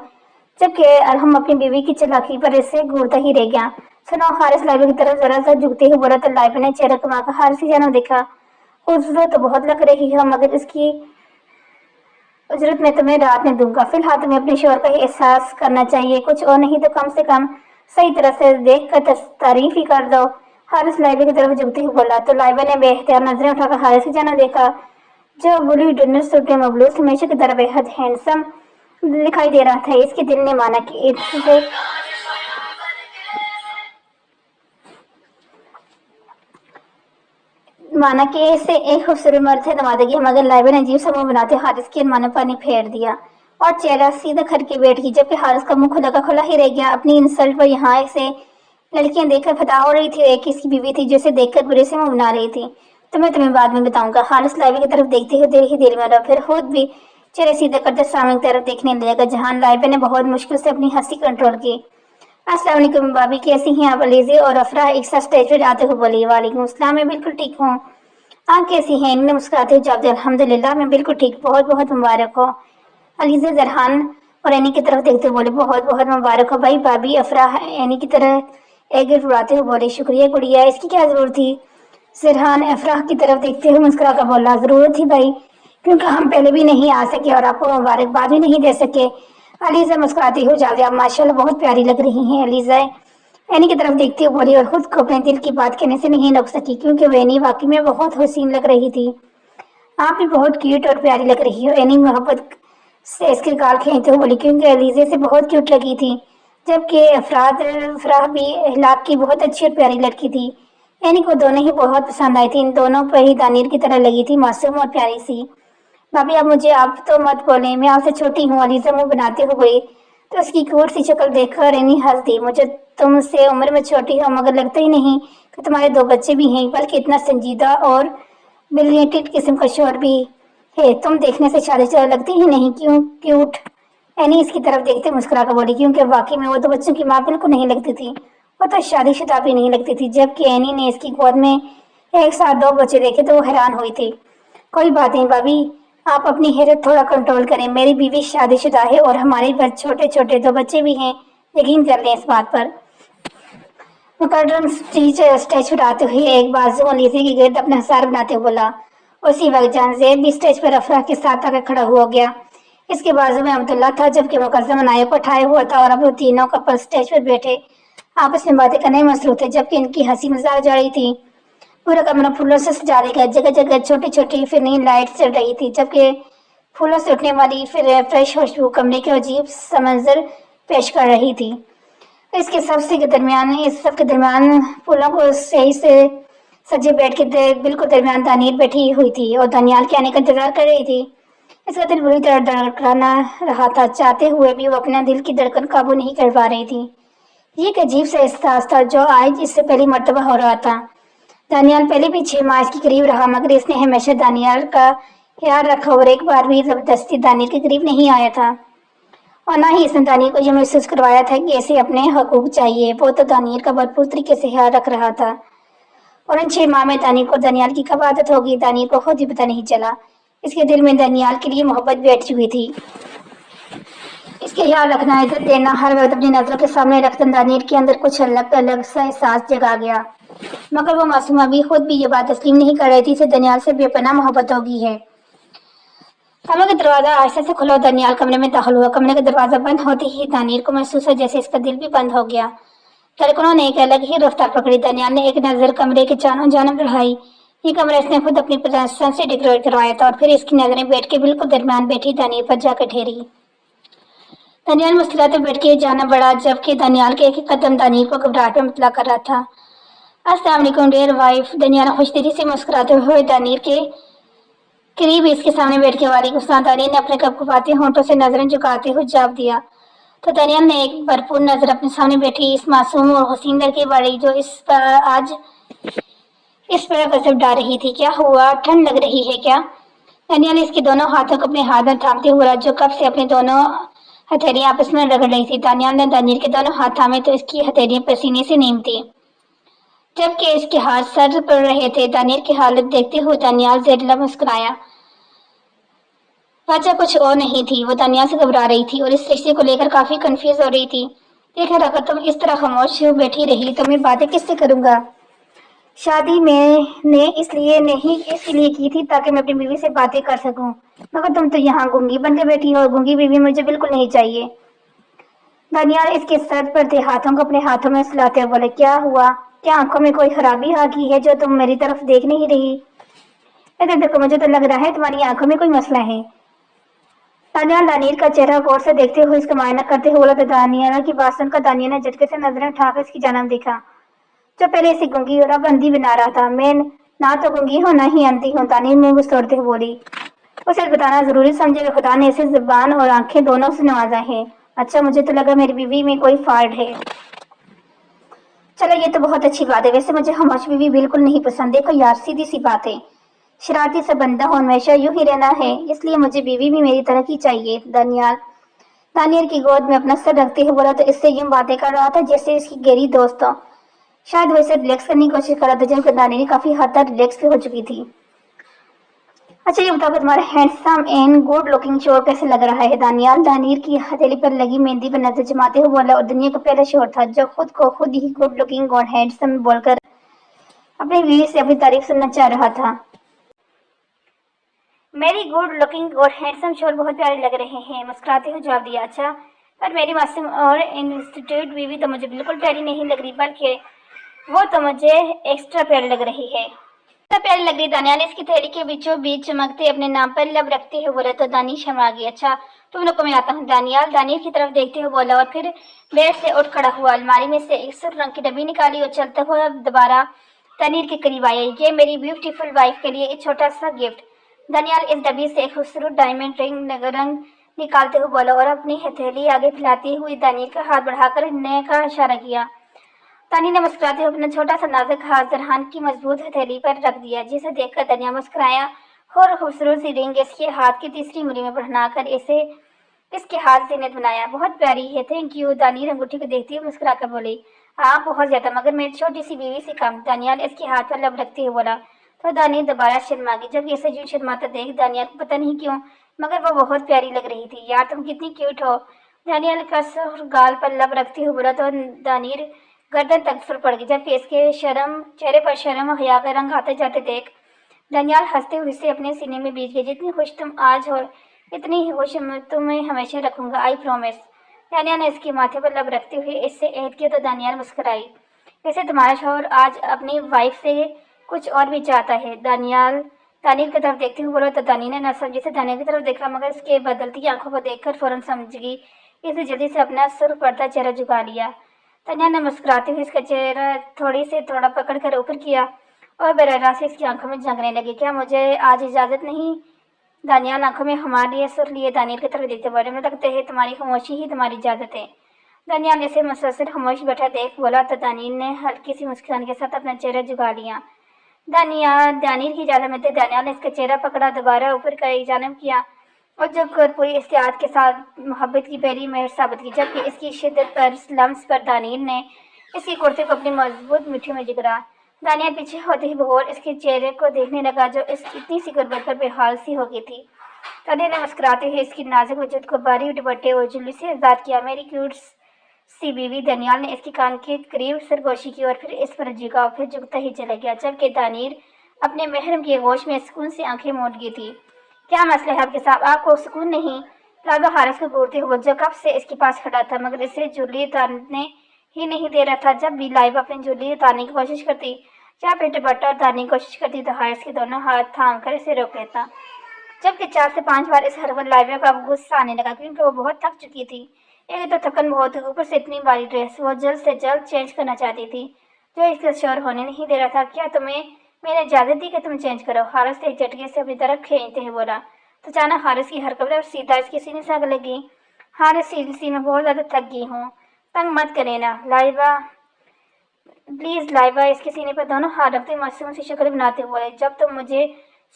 जबकि अरहम अपनी बीवी की चालाकी पर इससे घूरता ही रह गया। सुनो, हारिस लाइबा की तरफ जरा सा झुकते हुए बोला तो लाइबा ने चेहरा कमाकर हारिस की जानो देखा। खूबसूरत तो बहुत लग रही है, मगर इसकी उजरत में तुम्हें रात में दूंगा। फिलहाल तुम्हें अपने शोर का ही एहसास करना चाहिए, कुछ और नहीं तो कम से कम सही तरह से देख कर तारीफ ही कर दो। हारिस लाइबा की तरफ झुकते हुए बोला तो लाइबा ने बेख्तियार नजरें उठाकर हारिस की जानो देखा, जो बुरी डिनर सूट में मबलूस हमेशा की तरह बेहद हैंडसम दिखाई दे रहा था। इसके दिल ने माना कि इसे एक खूबसूरत मर्द से दमा देगी, मगर लाइबा ने अजीब सा मुंह बनाते हारिस की अनमाने पानी फेर दिया और चेहरा सीधा करके बैठ गई। जबकि हारिस का मुंह खुला का खुला ही रह गया। अपनी इंसल्ट पर यहाँ से लड़कियां देखकर फता हो रही थी। एक इसकी बीवी थी जिसे देखकर बुरे से मुंह बना रही थी। तो मैं तुम्हें बाद में बताऊंगा। हारिस लाइबा की तरफ देखते हुए दिल ही दिल में रहा, फिर खुद भी चेहरे सीधे करते सामने की तरफ देखने लगा, जहां लाइबा ने बहुत मुश्किल से अपनी हंसी कंट्रोल की। अस्सलाम वालेकुम भाभी, कैसी हैं आप? अलीज़े और अफरा एक साथ स्टेज पर आते हुए बोली। वालेकुम अस्सलाम, मैं बिल्कुल ठीक हूँ, आप कैसी हैं? इन्होंने मुस्कुराते हुए जवाब दिया, अल्हम्दुलिल्लाह मैं बिल्कुल ठीक, बहुत बहुत मुबारक हो। अलीज़े जरहान और एनी की तरफ देखते हुए बोले, बहुत बहुत मुबारक हो भाई। भाभी अफरा एनी की तरह एक गिर उड़ाते हुए बोले, शुक्रिया गुड़िया, इसकी क्या जरूरत थी? जरहान अफरा की तरफ देखते हुए मुस्कुरा कर बोला, जरूरत थी भाई, क्योंकि हम पहले भी नहीं आ सके और आपको मुबारकबाद भी नहीं दे सके। अलीज़ा मुस्कुराती हुई जल्दी, आप माशाल्लाह बहुत प्यारी लग रही हैं। अलीज़ा एनी की तरफ देखती हुई बोली और खुद को अपने दिल की बात कहने से नहीं रोक सकी, क्योंकि वह एनी वाकई में बहुत हसीन लग रही थी। आप भी बहुत क्यूट और प्यारी लग रही हो। एनी मोहब्बत से इसके गाल खींचते हुए बोली, क्योंकि अलीज़े से बहुत क्यूट लगी थी। जबकि अफराह भी इहलाक की बहुत अच्छी और प्यारी लड़की थी। اینی کو دونوں ہی بہت پسند آئی تھی. ان دونوں پر ہی دانیال کی طرح لگی تھی, معصوم اور پیاری سی. بھابھی اب مجھے آپ تو مت بولیں, میں آپ سے چھوٹی ہوں. علیزہ منہ بناتے ہوئے تو اس کی کیوٹ سی شکل دیکھ کر اینی ہنس دی. مجھے تم سے عمر میں چھوٹی ہوں مگر لگتا ہی نہیں کہ تمہارے 2 بچے بھی ہیں, بلکہ اتنا سنجیدہ اور بریلیئنٹ قسم کا شوہر بھی ہے. تم دیکھنے سے شادی شدہ لگتی ہی نہیں. کیوں کیوٹ؟ اینی اس کی طرف دیکھتے مسکرا کر بولی, کیونکہ واقعی میں وہ 2 بچوں کی ماں بالکل نہیں لگتی تھی. وہ تو شادی شدہ بھی نہیں لگتی تھی. جبکہ اینی نے اس کی گود میں ایک ساتھ 2 بچے دیکھے تو وہ حیران ہوئی تھی. کوئی بات نہیں بھابھی, آپ اپنی حیرت تھوڑا کنٹرول کریں. میری بیوی شادی شدہ ہے اور ہمارے گھر چھوٹے چھوٹے 2 بچے بھی ہیں. یقین کر لیں اس بات پر. مکرم اسٹیج پر آتے ہوئے ایک بازو علیزہ کے گرد اپنا ہثار بناتے ہوئے بولا. اسی وقت جان زیب بھی اسٹیج پر افراح کے ساتھ آ کر کھڑا ہو گیا. اس کے بازو میں عبداللہ تھا, جبکہ مقدم نائب کو اٹھائے ہوا تھا, اور اب وہ تینوں کپل اسٹیج پر بیٹھے آپس میں باتیں کرنے میں مصروف تھے, جبکہ ان کی ہنسی مذاق جاری تھی. پورا کمرہ پھولوں سے سجا گیا. جگہ جگہ چھوٹی چھوٹی فرنی لائٹ چل رہی تھی, جبکہ پھولوں سے اٹھنے والی فریش خوشبو کمرے کے عجیب سا منظر پیش کر رہی تھی. اس سب کے درمیان پھولوں کو صحیح سے سجے بیٹھ کے بالکل درمیان دانیال بیٹھی ہوئی تھی اور دانیال کے آنے کا انتظار کر رہی تھی. اس کا دل بری طرح دھڑکنا رہا تھا. چاہتے ہوئے بھی وہ اپنا دل کی دھڑکن قابو نہیں کر پا رہی تھی. یہ ایک عجیب سا احساس تھا جو آج اس سے پہلی مرتبہ ہو رہا تھا. دانیال پہلے بھی 6 ماہ کے قریب رہا, مگر اس نے ہمیشہ دانیال کا خیال رکھا اور ایک بار بھی زبردستی دانیال کے قریب نہیں آیا تھا. اور نہ ہی اس نے دانیال کو یہ محسوس کروایا تھا کہ اسے اپنے حقوق چاہیے. وہ تو دانیال کا بھرپور طریقے سے خیال رکھ رہا تھا. اور ان 6 ماہ میں دانیال کی کب عادت ہوگی, دانیال کو خود ہی پتہ نہیں چلا. اس کے دل میں دانیال کے لیے محبت بیٹھ چکی تھی. اس کے خیال رکھنا, عزت دینا, ہر وقت اپنی نظروں کے سامنے رکھنا دانیال کے اندر کچھ الگ سا احساس جگا گیا. مگر وہ معصومہ بھی خود بھی یہ بات تسلیم نہیں کر رہی تھی. اسے دانیال سے بے پناہ محبت ہوگی ہے. کمرے کا دروازہ آہستہ سے کھلا, دانیال کمرے میں داخل ہوا. کمرے کا دروازہ بند ہوتے ہی دانیال کو محسوس ہوا جیسے اس کا دل بھی بند ہو گیا. دھڑکنوں نے ایک الگ ہی رفتار پکڑی. دانیال نے ایک نظر کمرے کے چاروں جانب بڑھائی. یہ کمرہ اس نے خود اپنی پسند سے ڈیکوریٹ کروایا تھا, اور پھر اس کی نظریں بیٹھ کے بالکل درمیان بیٹھی دانیال پر جا کر ٹھہری. دانیال مسکراتے بیٹھ کے جانا بڑا, جبکہ دانیال کے ایک قدم دانیال کو گھبراہٹ میں مبتلا کر رہا تھا. السلام علیکم ڈیئر وائف. دانیال خوش دلی سے مسکراتے ہوئے دانیال کے قریب اس کے سامنے بیٹھ کے وعلیکم السلام. دانیال نے اپنے کپکپاتے ہونٹوں سے نظریں جھکاتے ہوئے جواب دیا. تو دانیال نے ایک بھرپور نظر اپنے سامنے بیٹھی اس معصوم اور حسین لڑکی بڑی جو آج اس پر غضب ڈال رہی تھی. کیا ہوا, ٹھنڈ لگ رہی ہے کیا؟ دانیال اس کے دونوں ہاتھوں کو اپنے ہاتھ میں تھامتے ہوئے جو کب سے اپنے دونوں ہتھیلیاں آپس میں رگڑ رہی تھی. دانیال نے دانیال کے دونوں ہاتھ تھامے تو اس کی ہتھیلیاں پسینے سے نیم تھی, جبکہ اس کے ہاتھ سر پڑ رہے تھے. دانیال کی حالت دیکھتے ہوئے دانیال زیر لب مسکرایا. وجہ کچھ اور نہیں تھی, وہ دانیال سے گھبرا رہی تھی اور اس رشتے کو لے کر کافی کنفیوز ہو رہی تھی. دیکھ اگر تم اس طرح خاموش بیٹھی رہی تو میں باتیں کس سے کروں گا. شادی میں نے اس لیے کی تھی تاکہ میں اپنی بیوی سے باتیں کر سکوں, مگر تم تو یہاں گونگی بن کے بیٹھی ہو. گونگی بیوی مجھے بالکل نہیں چاہیے. دانیال اس کے سر پر تھے ہاتھوں کو اپنے ہاتھوں میں سلاتے ہوئے بولے. کیا ہوا, کیا آنکھوں میں کوئی خرابی آ گئی ہے جو تم میری طرف دیکھ نہیں رہی؟ ادھر دیکھو, مجھے تو لگ رہا ہے تمہاری آنکھوں میں کوئی مسئلہ ہے. دانیال کا چہرہ غور سے دیکھتے ہوئے اس کا معائنہ کرتے ہوئے بولا. دانیال کی بات سن کر دانیال نے جھٹکے سے نظریں اٹھا کر اس کی جانب دیکھا جو پہلے اسے گونگی اور اب اندھی بنا رہا تھا. میں نہ تو گونگی ہوں نہ ہی اندھی ہوں, دانیال منہ مسوڑتے ہوئے بولی. اسے بتانا ضروری سمجھے کہ خدا نے اسے زبان اور آنکھیں دونوں سے نوازا ہے. اچھا, مجھے تو لگا میری بیوی میں کوئی فالٹ ہے. چلو یہ تو بہت اچھی بات ہے. ویسے مجھے خاموش بیوی بالکل نہیں پسند. دیکھو یار, سیدھی سی بات ہے, شرارتی سا بندہ ہو ہمیشہ یوں ہی رہنا ہے, اس لیے مجھے بیوی بھی میری طرح کی چاہیے. دانیال کی گود میں اپنا سر رکھتے ہوئے بولا تو اس سے یوں باتیں کر رہا تھا جیسے اس کی گہری دوست ہو. شاید ویسے ریلیکس کرنے کی کوشش کر رہا تھا, جبکہ دانیال کافی حد تک ریلیکس ہو چکی تھی. اچھا یہ بتاؤ کہ تمہارا ہینڈسم اینڈ گڈ لکنگ شوہر کیسے لگ رہا ہے. دانیال کی ہتھیلی پر لگی مہندی پر نظر جماتے ہوئے بولا, اور دنیا کا پہلا شوہر تھا جو خود کو خود ہی گڈ لکنگ اور ہینڈسم بول کر اپنی بیوی سے اپنی تعریف سننا چاہ رہا تھا. میری گڈ لکنگ اور ہینڈسم شوہر بہت پیارے لگ رہے ہیں, مسکراتے ہوئے جواب دیا. اچھا, پر میری معصوم اور انسٹیٹیوٹ بیوی تو مجھے بالکل پیاری نہیں لگ رہی, بلکہ وہ تو مجھے ایکسٹرا پیاری لگ رہی ہے. پیاری لگ رہی. دانیال نے اس کی تھیلی کے بیچوں بیچ چمکتے اپنے نام پر لب رکھتے ہوئے بولا تو دانیش شرما گئی. اچھا تم لوگ کو میں آتا ہوں. دانیال کی طرف دیکھتے ہوئے بولا اور پھر بیڈ سے اٹھ کھڑا ہوا. الماری میں سے ایک سرخ رنگ کی ڈبی نکالی اور چلتا ہوا دوبارہ तनीर के करीब आया। ये मेरी ब्यूटीफुल वाइफ के लिए एक छोटा सा गिफ्ट। दानियाल इस डब्बी से एक खूबसूरत डायमंड रंग निकालते हुए बोला और अपनी हथेली आगे फैलाती हुई दानियल का हाथ बढ़ाकर ने का इशारा किया। तानी ने मुस्कुराते हुए अपना छोटा सा नाजुक हाथ जरहान की मजबूत हथेली पर रख दिया, जिसे देखकर दानिया मुस्कुराया और खूबसूरत सी रिंग इसके हाथ की तीसरी उंगली में बढ़ाकर इसे इसके हाथ से नेत बनाया। बहुत प्यारी है, थैंक यू। दानियल अंगूठी को देखती हुई मुस्कुराकर बोली, हाँ बहुत ज्यादा, मगर मेरी छोटी सी बीवी से कम। दानियाल इसके हाथ पर लब रखते हुए बोला। तो दानियल दोबारा शर्मा गई। जब इसे यूं शर्माता देख दानियाल को पता नहीं क्यों मगर वो बहुत प्यारी लग रही थी। यार तुम कितनी क्यूट हो, दानियल का सर गाल पर लब रखते हुए बोला। तो दानियल गर्दन तक फुल पड़ गई, जबकि इसके चेहरे पर शर्म और हया का रंग आते जाते देख दानियाल हंसते हुए इसे अपने सीने में बीच गई। जितनी खुश तुम आज हो इतनी ही खुश तुम्हें हमेशा रखूंगा, आई प्रॉमिस। दानियाल ने इसके माथे पर लब रखते हुए इससे ऐद किया। तो दानियाल मुस्कुराई। वैसे तुम्हारा शौहर आज अपनी वाइफ से कुछ और भी चाहता है, दानियल की तरफ देखते हुए बोला। तो दानियल ने न समझे से दानियल की तरफ देखा, मगर उसके बदलती आंखों को देखकर फौरन समझ गई। इसे जल्दी से अपना सुर्ख पड़ता चेहरा झुका लिया। दानियल ने मुस्कुराते हुए इसका चेहरा थोड़ा पकड़ कर ऊपर किया और बेरहना से इसकी आंखों में झांकने लगी। क्या मुझे आज इजाजत नहीं? दानियाल आंखों में हमारे सुर लिए दानियल की तरफ देखते बोले, मुझे लगता है तुम्हारी खामोशी ही तुम्हारी इजाजत है। दानियाल ने इसे मुसलसल खामोश बैठा देख बोला। तो दानियल ने हल्की सी मुस्कान के साथ अपना चेहरा झुका लिया। दानियल की इजाजत में दानियाल ने इसका चेहरा पकड़ा, दोबारा ऊपर का जानब किया और जब पूरी इसके हाथ के साथ मोहब्बत की पहली मेहर साबित की। जबकि इसकी शिद्दत पर लम्स पर दानियल ने इसकी कुर्ते को अपनी मजबूत मिट्टी में जिगरा। दानियल पीछे होते ही बगौर इसके चेहरे को देखने लगा, जो इतनी सी गुर्बत पर बेहाल सी हो गई थी। दानियल ने मुस्कुराते हुए इसकी नाजुक वजूद को बारीक दुपट्टे और जुल्ली से आजाद किया। मेरी क्यूट सी बीवी। दानियल ने इसके कान के करीब सरगोशी की और फिर इस पर झुका और फिर झुकता ही चला गया, जबकि दानियल अपने महरम की होश में सुकून से आंखें मूंद गई थी। क्या मसला है आपके साहब, आपको सुकून नहीं? लाबा हारिस को घूरते हुए जो कब से इसके पास खड़ा था, मगर इसे जुल्ली उतारने ही नहीं दे रहा था। जब भी लाइबा अपनी जुल्ली उतारने की कोशिश करती या फिर दुपट्टा उतारने की कोशिश करती तो हारिस के दोनों हाथ थाम कर इसे रोक लेता। जबकि 4 से 5 बार इस हर लाइबा का गुस्सा आने लगा, क्योंकि वो बहुत थक चुकी थी। एक तो थकन बहुत थी, ऊपर से इतनी भारी ड्रेस वो जल्द से जल्द चेंज करना चाहती थी, जो इसके शोर होने नहीं दे रहा था। क्या तुम्हें मैंने इजाजत दी कि तुम चेंज करो? हारिस एक झटके से अपनी तरफ खींचते हुए बोला। तो अचानक हारिस की हरकत और सीधा इसके सीने से आग लगी। हारिस सीधी मैं बहुत ज्यादा थक गई हूँ, तंग मत करे ना लाइबा, प्लीज। लाइबा इसके सीने पर दोनों हाथ रखते मासूम सी शक्ल बनाते हुए, जब तुम मुझे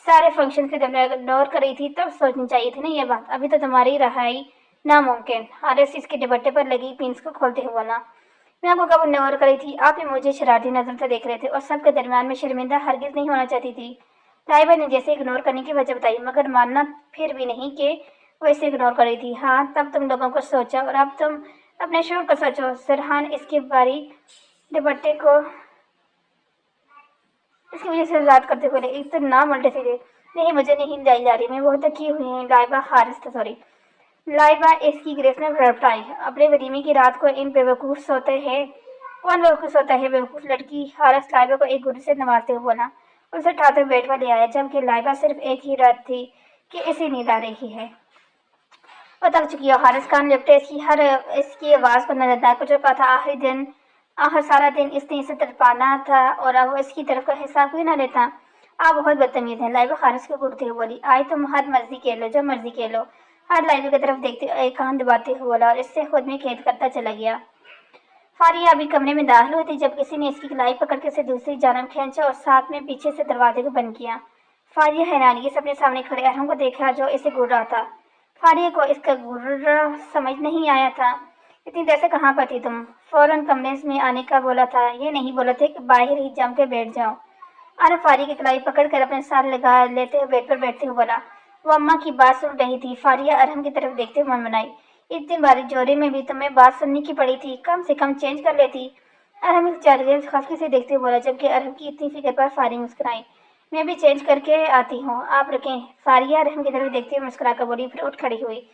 सारे फंक्शन के दौरान इग्नोर कर रही थी तब सोचनी चाहिए थी ना ये बात, अभी तो तुम्हारी रहाई नामुमकिन। हारिस इसके दुपट्टे पर लगी पिंस को खोलते हुए बोला। मैं आपको कब इग्नोर कर रही थी? आप ही मुझे शरारती नजर से देख रहे थे और सबके दरमियान में शर्मिंदा हरगिज नहीं होना चाहती थी। लाइबा ने जैसे इग्नोर करने की वजह बताई, मगर मानना फिर भी नहीं कि वो इसे इग्नोर कर रही थी। हाँ, तब तुम लोगों को सोचा और अब तुम अपने शोर को सोचो। सरहान इसके बारी दुपट्टे को इसकी वजह से आजाद करते हुए एक तो ना उल्टे सीधे, नहीं मुझे नहीं लाई जा रही, मैं बहुत थकी हुई हूँ। लाइबा हारिस तो सॉरी लाइबा इसकी ग्रेस में भड़पटाई। अपने वलीमे की रात को इन बेवकूफ़ सोते हैं, कौन बेवकूफ़ सोता है? बेवकूफ़ लड़की। हारिस लाइबा को एक गुरु से नवाजते हुए बोला, उसे उठाकर बेड पर ले आया, जबकि लाइबा सिर्फ एक ही रात थी कि इसे नींद आ रही है। वो थक चुकी है। हारिस कान लिपटे इसकी आवाज़ को नजरदार कुछ रखा था। आखिर सारा दिन इसने इसे तड़पाना था और अब वो इसकी तरफ का हिसाब क्यों ना लेता? आप बहुत बदतमीज हैं। लाइबा हारिस को घूरते हुए बोली। आई तुम हद मर्जी खेल लो, जो मर्जी खेल लो। हर लाइबा की तरफ देखते एक कान दबाते हुए बोला और इससे खुद में खेद करता चला गया। फारिया अभी कमरे में दाखिल हुई थी जब किसी ने इसकी कलाई पकड़ के इसे दूसरी जानब खींचा और साथ में पीछे से दरवाजे को बंद किया। फारिया हैरानी से अपने सामने खड़े अरहम को देखा, जो इसे घूर रहा था। फारिया को इसका घूर समझ नहीं आया था। इतनी देर से कहाँ पर थी तुम? फौरन कमरे में आने का बोला था, ये नहीं बोला था कि बाहर ही जम के बैठ जाओ। अरे फारिया की कलाई पकड़ कर अपने साथ लगा लेते हुए बेड पर बैठते हुए बोला। वो अम्मा की बात सुन रही थी। फारिया अरहम की तरफ देखते हुए मन बनाई। इतनी बारी जोरे में भी तुम्हें बात सुनने की पड़ी थी, कम से कम चेंज कर लेती। अरहम इस जादगर खफकी से देखते हुए बोला, जबकि अरहम की इतनी फिक्र पर फारिया मुस्कुराई। मैं भी चेंज करके आती हूँ, आप रुकें। फारिया अरहम की तरफ देखते हुए मुस्कुरा कर बोली, फिर उठ खड़ी हुई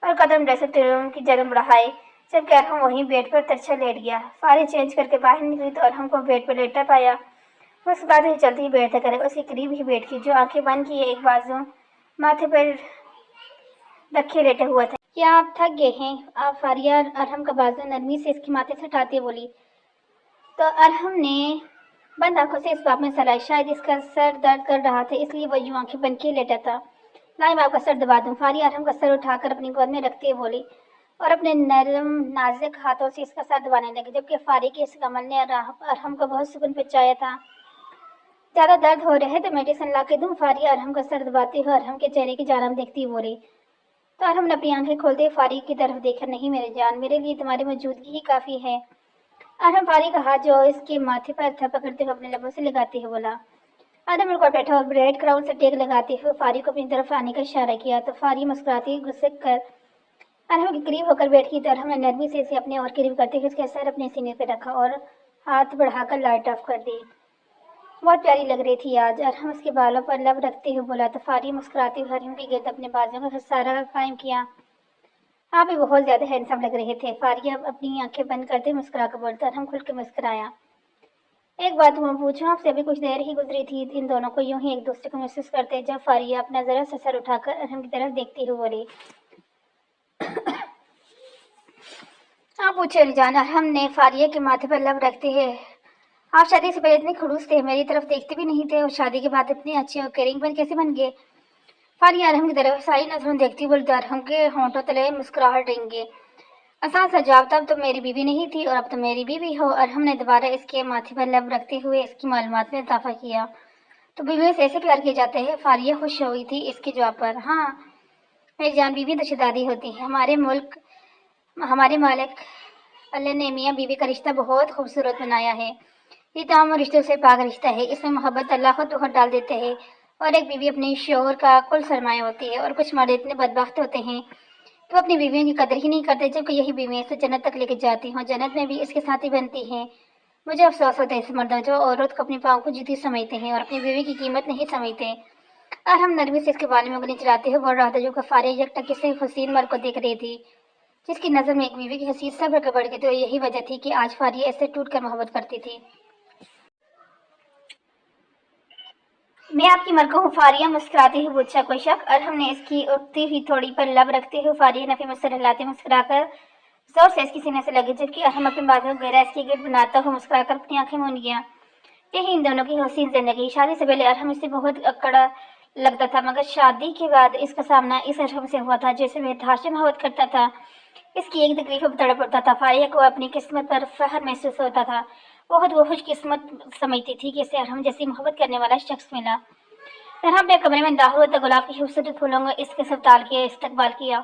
और कदम ड्रेसिंग रूम की जगह बढ़ाए, जबकि अरहम वहीं बेड पर तिरछा लेट गया। फारिया चेंज करके बाहर निकली तो अरहम को बेड पर लेटा पाया। उसके बाद ही चलती ही बैठ करे उसके करीब ही बैठ की, जो आंखें बंद किए एक बाजू माथे पर रखे लेटे हुआ था। क्या आप थक गए हैं? आप फारिया अरहम का बाजू नरमी से इसके माथे से हटाते बोली। तो अरहम ने बंद आंखों से इस बात में सलाह, शायद इसका सर दर्द कर रहा था इसलिए वो यूं आंखें बंद किए लेटा था। लाई मैं आपका सर दबा दूं, फारिया अरहम का सर उठाकर अपनी गोद में रखते हुए बोली और अपने नरम नाजुक हाथों से इसका सर दबाने लगी, जबकि फारी के इस अमल ने अरहम को बहुत सुकून पहुंचाया था। ज्यादा दर्द हो रहे तो मेडिसिन ला के दूं, फारिया अरहम का सर दबाते हुए अरहम के चेहरे की जानब देखती हुई बोली। तो अरहम ने अपनी आंखें खोलते हुए फारी की तरफ देखा, नहीं मेरे जान, मेरे लिए तुम्हारी मौजूदगी ही काफी है। अरहम फारी का हाथ जो इसके माथे पर था पकड़ते हुए अपने लबों से लगाते हुए बोला। आदम बिल्कुल बैठा और ब्रेड क्राउन से टेक लगाते हुए फारी को अपनी तरफ आने का इशारा किया, तो फारी मुस्कुराती गुस्से कर अरहम के करीब होकर बैठी, तो अरहम ने नरमी से इसे अपने और करीब करते हुए उसके सर अपने सीने पर रखा और हाथ बढ़ाकर लाइट ऑफ कर दी। बहुत प्यारी लग रही थी आज, अरहम उसके बालों पर लब रखते हुए बोला, तो फारी मुस्कुराते हुए अरहम के गिर्द अपने बाजुओं का सारा कायम किया। आप भी बहुत ज्यादा हैंडसम लग रहे थे, फारिया अपनी आंखें बंद करते मुस्कुरा कर बोलता, अरहम खुल के मुस्कुराया। एक बात मैं पूछूं आपसे, अभी कुछ देर ही गुजरी थी इन दोनों को यूं ही एक दूसरे को महसूस करते, जब फारिया अपना जरा सा सर उठाकर अरहम की तरफ देखती हुई बोली। आप पूछे रिजान, अरहम ने फारिया के माथे पर लब रखते हैं, आप शादी से पहले इतने खड़ूस थे, मेरी तरफ देखते भी नहीं थे, और शादी के बाद इतने अच्छे और केयरिंग पर कैसे बन गए। फारिया अरहम की तरफ सारी नजरों देखती बोलती, अरहम के होंठों तले मुस्कुराहट रेंगे। आसान सा जवाब, तब तो मेरी बीवी नहीं थी और अब तो मेरी बीवी हो। अरहम ने दोबारा इसके माथे पर लब रखते हुए इसकी मालूमात में इजाफा किया। तो बीवी से ऐसे प्यार किए जाते हैं। फारिया खुश हुई थी इसके जवाब पर। हाँ मेरी जान, बीवी तो शहजादी होती है। हमारे मुल्क हमारे मालिक अल्लाह ने मियाँ बीवी का रिश्ता बहुत खूबसूरत बनाया है। ये तमाम रिश्तों से पाक रिश्ता है, इसमें मोहब्बत अल्लाह खुद तोहफा डाल देते हैं और एक बीवी अपने शोहर का कुल सरमाया होती है। और कुछ मर्द इतने बदबख्त होते हैं तो अपनी बीवियों की कदर ही नहीं करते, जबकि यही बीवियां इसे जन्नत तक लेके जाती हैं, जन्नत में भी इसके साथ ही बनती हैं। मुझे अफसोस होता है ऐसे मर्दों जो औरत को अपने पाँव को जीती समझते हैं और अपनी बीवी की कीमत नहीं समझते। और हम नरमी से इसके बारे में उंगली चलाते हुए बोल रहा था, जो कफारे यकटक से हसीन मर्द को देख रही थी, जिसकी नजर में एक बीवी की हसीन सब्र के बढ़ गई। तो यही वजह थी कि आज फारिया ऐसे टूट कर मोहब्बत करती थी। मैं आपकी मरकू हूँ, फारिया मुस्कुराती हुई पूछा। कोई शक? और हमने इसकी उठती हुई थोड़ी पर लब रखते हुए फारिया नफी मुझसे हिलाते मुस्कुराकर जोर से इसकी सीने से लगी, जबकि हम अपने बाजू गहरा इसकी गिर बनाता हुआ मुस्कुराकर अपनी आंखें मूंद गया। यही इन दोनों की हसीन जिंदगी। शादी से पहले अरहम इससे बहुत अकड़ा लगता था, मगर शादी के बाद इसका सामना इस अरहम से हुआ था जैसे वह धाशे मोहब्बत करता था। इसकी एक तकलीफ पर तड़प पड़ता था। फारिया को अपनी किस्मत पर फख्र महसूस होता था। बहुत वो खुशकिस्मत समझती थी कि इसे अरहम जैसी मोहब्बत करने वाला शख्स मिला। अरहम अपने कमरे में दाखिल हुआ तो गुलाब की खूबसूरत फूलों को इसके सबताल के इस्तकबाल किया।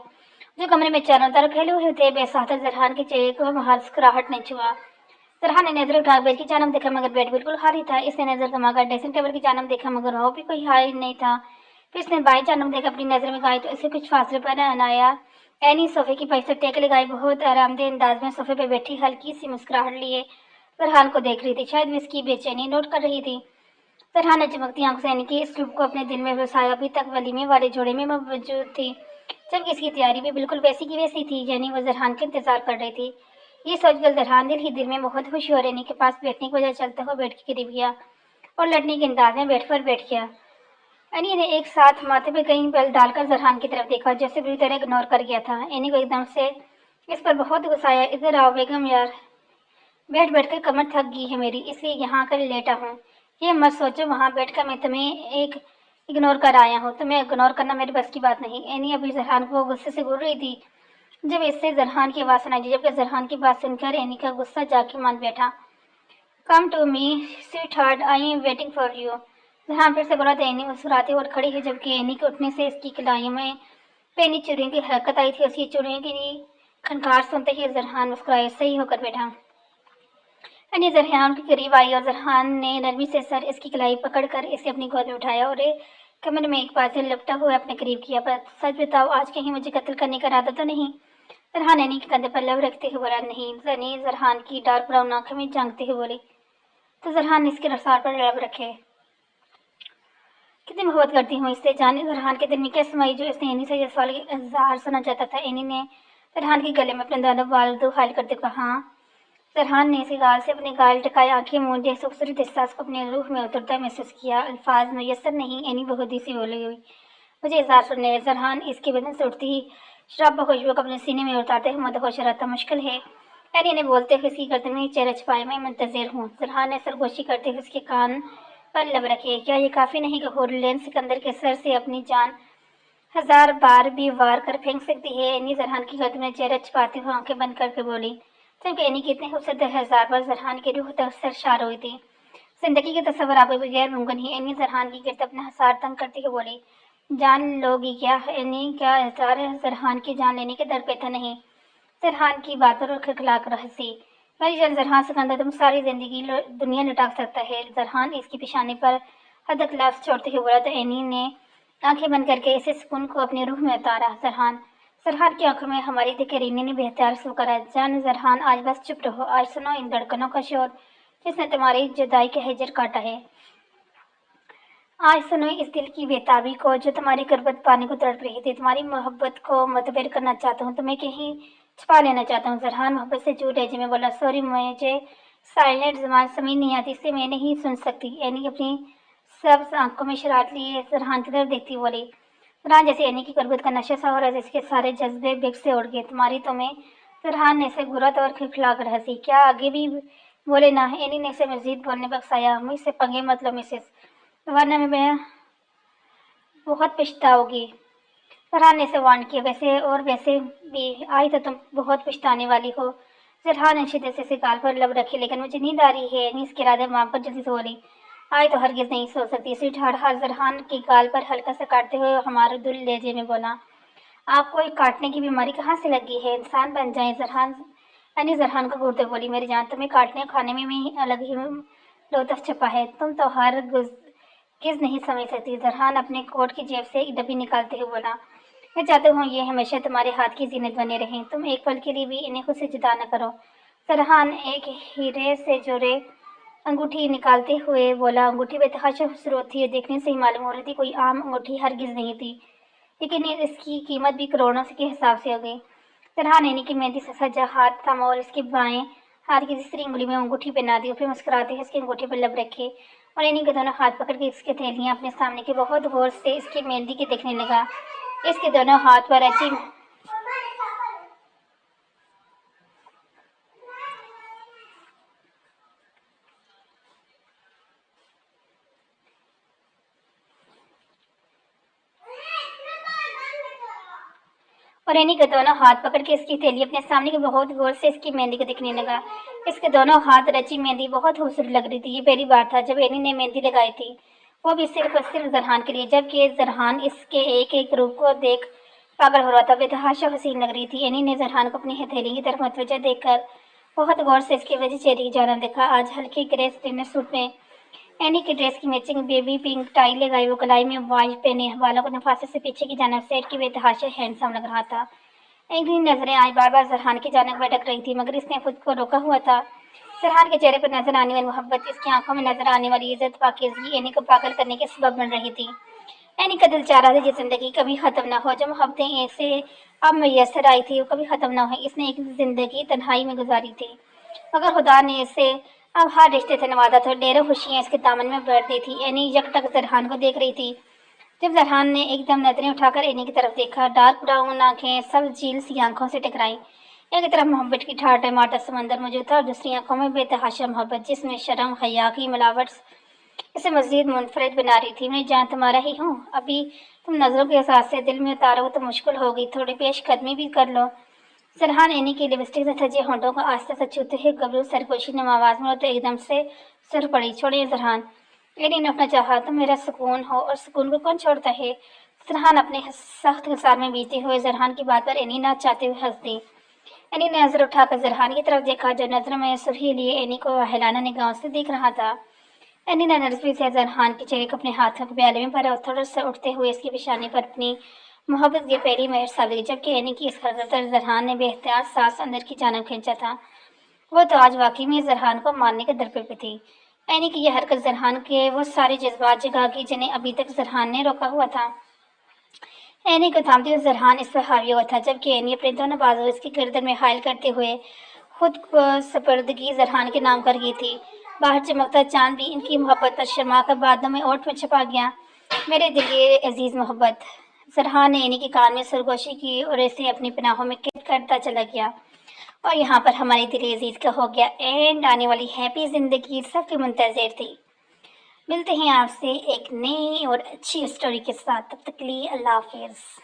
जो कमरे में चारों तरफ फैले हुए थे, बेसाहता जरहान के चेहरे को मुस्कुराहट नहीं छुआ। जरहान ने नजर उठा बेड की जानब देखा, मगर बेड बिल्कुल खाली था। इसने नजर घुमाकर ड्रेसिंग टेबल की जानब देखा, मगर वहाँ भी कोई हाल नहीं था। फिर इसने बाएं जानब देखा, अपनी नजर में गाई तो इसे कुछ फासले पर अनाया एनी सोफे की पैसे टेक लगाई बहुत आरामदेह अंदाज में सोफे पर बैठी हल्की सी मुस्कुराहट लिए जरहान को देख रही थी। शायद वो इसकी बेचैनी नोट कर रही थी। जरहान ने चमकती आंखों से एनी की इस लुक को अपने दिल में बसाया। अभी तक वलीमे वाले जोड़े में मौजूद थी, जबकि इसकी तैयारी भी बिल्कुल वैसी की वैसी थी, यानी वो जरहान का इंतजार कर रही थी। ये सोचकर जरहान दिल ही दिल में बहुत खुशी हो रही के पास बैठने की वजह चलते हुए बेड के करीब गया और लड़ने के अंदाज में बेड पर बैठ गया। एनी ने एक साथ माथे पे कहीं बल डालकर जरहान की तरफ देखा, जैसे बुरी तरह इग्नोर कर गया था। एनी को एकदम से इस पर बहुत गुस्सा आया। इधर आओ बेगम यार, बैठ बैठ कर कमर थक गई है मेरी, इसलिए यहाँ कर लेटा हूँ। ये मत सोचो वहाँ बैठ कर मैं तुम्हें एक इग्नोर कर आया हूँ, तुम्हें इग्नोर करना मेरे बस की बात नहीं। एनी अभी जरहान को गुस्से से घूर रही थी जब इससे जरहान की आवाज सुनाई दी, जबकि जरहान की बात सुनकर एनी का गुस्सा जाके मान बैठा। Come to me sweetheart, I am waiting for you. Zarhan फिर से बोला तो एनी मुस्कुराते और खड़ी है, जबकि एनी के उठने से इसकी कलाइयों में पेनी चुड़ियों की हरकत आई थी। उसकी चुड़ियों की खनकार सुनते ही जरहान मुस्कुराए सही होकर बैठा। एनी जरहान के करीब आई और जरहान ने नरमी से सर इसकी कलाई पकड़कर इसे अपनी गोद में उठाया और कमरे में एक बार से लिपटा हुआ अपने करीब किया। पर सच बताओ, आज कहीं मुझे कत्ल करने का इरादा तो नहीं? जरहान एनी के कंधे पर लब रखते हुए बोला। नहीं। जनी जरहान की डार्क ब्राउन आंखें में झांकते हुए बोली। तो जरहान ने इसके रफ्तार पर लब रखे। कितनी मोहब्बत करती हूँ इससे, जाने जरहान के दिल में क्या समाई जो इसने एनी से ये सवाल का इजहार सुना चाहता था। एनी ने जरहान के गले में अपने दोनों बाल दो हाल करते कहा। हाँ। जरहान ने इसी गाल से अपने गाल टकाए, आंखें मूंदे, खूबसूरत एहसास को अपने रूह में उतरता महसूस किया। अल्फाज मुयसर नहीं, एनी बहुत ही सी बोली हुई। मुझे इजहार सुनने है। जरहान इसके बदन से उठती ही शराब खुशबू को अपने सीने में उतारते हुए मदहोश रहता। मुश्किल है اینی نے بولتے ہوئے اس کی گردن میں چہرہ چھپایا، میں منتظر ہوں۔ زرحان نے سرگوشی کرتے ہوئے اس کے کان پر لب رکھے۔ کیا یہ کافی نہیں کہ ہورلین سکندر کے سر سے اپنی جان 1000 بار بھی وار کر پھینک سکتی ہے؟ اینی زرحان کی گردن میں چہرہ چھپاتے ہوئے آنکھیں بند کر کے بولی، جبکہ اینی کی اتنی خوبصورت 1000 بار زرحان کی روح تک سرشار ہوئی تھی۔ زندگی کے تصور آپ کے بغیر ممکن ہی۔ اینی زرحان کی گرد اپنا حصار تنگ کرتے ہوئے بولی، جان لو گی کیا؟ اینی کا اظہار زرحان کی جان لینے کے در پہ تھا، نہیں۔ زرحان کی بات پر کھلکھلا کر ہنسی، میری جان زرحان سکندر تم ساری زندگی دنیا لٹا سکتا ہے۔ زرحان اس کی پیشانی پر حدق لفظ چھوڑتے ہوئے بولا تو اینی نے آنکھیں بند کر کے اسے سکون کو اپنی روح میں اتارا۔ زرحان کی آنکھوں میں ہماری دیکھ کر اینی نے بہتر سو کرا، جان زرحان آج بس چپ رہو، آج سنو ان دھڑکنوں کا شور جس نے تمہاری جدائی کا ہجر کاٹا ہے، آج سنو اس دل کی بےتابی کو جو تمہاری قربت پانے کو تڑپ رہی تھی۔ تمہاری محبت کو متبر کرنا چاہتا ہوں، تمہیں کہیں چھپا لینا چاہتا ہوں۔ زرحان محبت سے جھوٹ لہجے میں بولا، سوری، مجھے سائلنٹ زبان سمجھ نہیں آتی، اس سے میں نہیں سن سکتی۔ اینی اپنی سبز آنکھوں میں شرارت لیے زرحان کی طرف دیکھتی بولی، زرحان جیسے اینی کی قربت کا نشہ سا ہو رہا، جس کے سارے جذبے بیگ سے اڑ گئے، تمہاری تو میں۔ زرحان نے اسے برا طور کھلکھلا کر ہنسی، کیا آگے بھی بولے نہ؟ اینی نے اسے مزید بولنے پر اکسایا، مجھ سے پنگے مت لو مسز، ورنہ میں بہت پچھتاؤ گی۔ زرحان نے اسے وارن کیا، ویسے اور ویسے بھی آج تو تم بہت پچھتانے والی ہو۔ زرحان نے شدت سے اسے گال پر لب رکھے، لیکن مجھے نیند آ رہی ہے۔ اینی اس کے ارادے مان پر جلدی سے بولی، آج تو ہرگز نہیں سو سکتی۔ اسی ٹھاٹھا زرحان کے گال پر ہلکا سا کاٹتے ہوئے ہمارا دل لہجے میں بولا، آپ کو ایک کاٹنے کی بیماری کہاں سے لگی ہے؟ انسان بن جائیں۔ اینی زرحان کو گھورتے ہوئی بولی، میری جان تمہیں کاٹنے اور کھانے میں الگ ہی لطف چھپا ہے، تم تو ہرگز نہیں سمجھ سکتی۔ زرحان اپنے کوٹ کی جیب سے ایک ڈبی نکالتے ہوئے بولا، میں چاہتا ہوں یہ ہمیشہ تمہارے ہاتھ کی زینت بنے رہیں، تم ایک پل کے لیے بھی انہیں خود سے جدا نہ کرو۔ زرحان ایک ہیرے سے جڑے انگوٹھی نکالتے ہوئے بولا، انگوٹھی بے تحاشا خوبصورت تھی، دیکھنے سے ہی معلوم ہو رہی تھی کوئی عام انگوٹھی ہرگز نہیں تھی، لیکن اس کی قیمت بھی کروڑوں کے حساب سے ہو گئی۔ زرحان اینی کی مہندی سے سجا ہاتھ تھاما اور اس کے بائیں ہاتھ کی تیسری انگلی میں انگوٹھی پہنا دی، اور پھر مسکراتے ہوئے اس کی انگوٹھی پر لب رکھے اور اینی کے دونوں ہاتھ پکڑ کے اس کے تھیلیاں اپنے سامنے کے بہت غور سے اس کی مہندی کے دیکھنے لگا۔ اس کے دونوں ہاتھ پر رچی اور اینی کے دونوں ہاتھ پکڑ کے اس کی تھیلی اپنے سامنے کے بہت غور سے اس کی مہندی کو دیکھنے لگا۔ اس کے دونوں ہاتھ رچی مہندی بہت خوبصورت لگ رہی تھی۔ یہ پہلی بار تھا جب اینی نے مہندی لگائی تھی، وہ بھی صرف اور صرف زرحان کے لیے، جبکہ زرحان اس کے ایک ایک روپ کو دیکھ پاگل ہو رہا تھا، بے تحاشا حسین لگ رہی تھی۔ اینی نے زرحان کو اپنی ہتھیلی کی طرف متوجہ دیکھ کر بہت غور سے اس کے وجہ چہرے کی جانب دیکھا۔ آج ہلکے گرے ڈنر سوٹ میں اینی کے ڈریس کی میچنگ بیبی پنک ٹائی لگائی، وہ کلائی میں واج پہنے بالوں کو نفاست سے پیچھے کی جانب سیٹ کی بے تحاشا ہینڈسم لگ رہا تھا۔ اینی کی نظریں آج بار بار زرحان کی جانب بھٹک رہی تھی، مگر اس نے خود کو روکا ہوا تھا۔ زرحان کے چہرے پر نظر آنے والی محبت، اس کی آنکھوں میں نظر آنے والی عزت، پاکیزگی اینی کو پاگل کرنے کے سبب بن رہی تھی۔ اینی کا دل چاہ رہا تھا یہ زندگی کبھی ختم نہ ہو، جو محبتیں اسے اب میسر آئی تھی وہ کبھی ختم نہ ہوئی۔ اس نے ایک زندگی تنہائی میں گزاری تھی، مگر خدا نے اسے اب ہر رشتے سے نوازا تھا، ڈھیروں خوشیاں اس کے دامن میں بڑھتی تھی۔ اینی یکٹک زرحان کو دیکھ رہی تھی، جب زرحان نے ایک دم نظریں اٹھا کر اینی کی طرف دیکھا، ڈارک براؤن آنکھیں سبز جھیل سی آنکھوں سے ٹکرائیں۔ ایک طرف محبت کی ٹھاٹھ مارتا سمندر موجود تھا اور دوسری آنکھوں میں بے تحاشا محبت، جس میں شرم حیا کی ملاوٹ اسے مزید منفرد بنا رہی تھی۔ میں جان تمہارا ہی ہوں، ابھی تم نظروں کے احساس سے دل میں اتارو تو مشکل ہوگی، تھوڑی پیش قدمی بھی کر لو۔ زرحان اینی کی لپسٹک سے سجے ہونٹوں کو آہستہ سے چھوتے ہوئے گبرو سرگوشی نما آواز میں تو ایک دم سے سر پڑی، چھوڑیں زرحان، اینی نے اپنا چاہا، تم میرا سکون ہو اور سکون کو کون چھوڑتا ہے؟ زرحان اپنے سخت حصار میں بیتے ہوئے زرحان کی بات پر اینی نہ چاہتے ہوئے ہنس دی۔ اینی نے نظر اٹھا کر زرحان کی طرف دیکھا، جو نظروں میں سرخی لیے اینی کو اہلانہ نگاہوں سے دیکھ رہا تھا۔ اینی نے نرمی سے زرحان کے چہرے کو اپنے ہاتھوں کے پیالے میں بھرا اور تھوڑا سا اٹھتے ہوئے اس کی پیشانی پر اپنی محبت کی پہلی مہر ثابت کی، جبکہ اینی کی اس حرکت پر زرحان نے بے اختیار سانس اندر کی جانب کھینچا تھا۔ وہ تو آج واقعی میں زرحان کو مارنے کے درپے پہ تھی۔ اینی کی یہ حرکت زرحان کے وہ سارے جذبات جگا گئی جنہیں ابھی تک زرحان نے روکا ہوا تھا۔ اینی کو تھامتے ہوئے زرحان اس پر حاوی ہوا تھا، جبکہ اینی اپنے دونوں بازو اس کی گردن میں حائل کرتے ہوئے خود کو سپردگی زرحان کے نام کر گئی تھی۔ باہر چمکتا چاند بھی ان کی محبت پر شرما کر بادلوں میں اوٹ میں چھپا گیا۔ میرے دل کی عزیز محبت، زرحان نے اینی کے کان میں سرگوشی کی اور اسے اپنی پناہوں میں قید کرتا چلا گیا۔ اور یہاں پر ہماری دل عزیز کا ہو گیا اینڈ، آنے والی ہیپی زندگی سب کی منتظر تھی۔ ملتے ہیں آپ سے ایک نئی اور اچھی اسٹوری کے ساتھ، تب تک کے لیے اللہ حافظ۔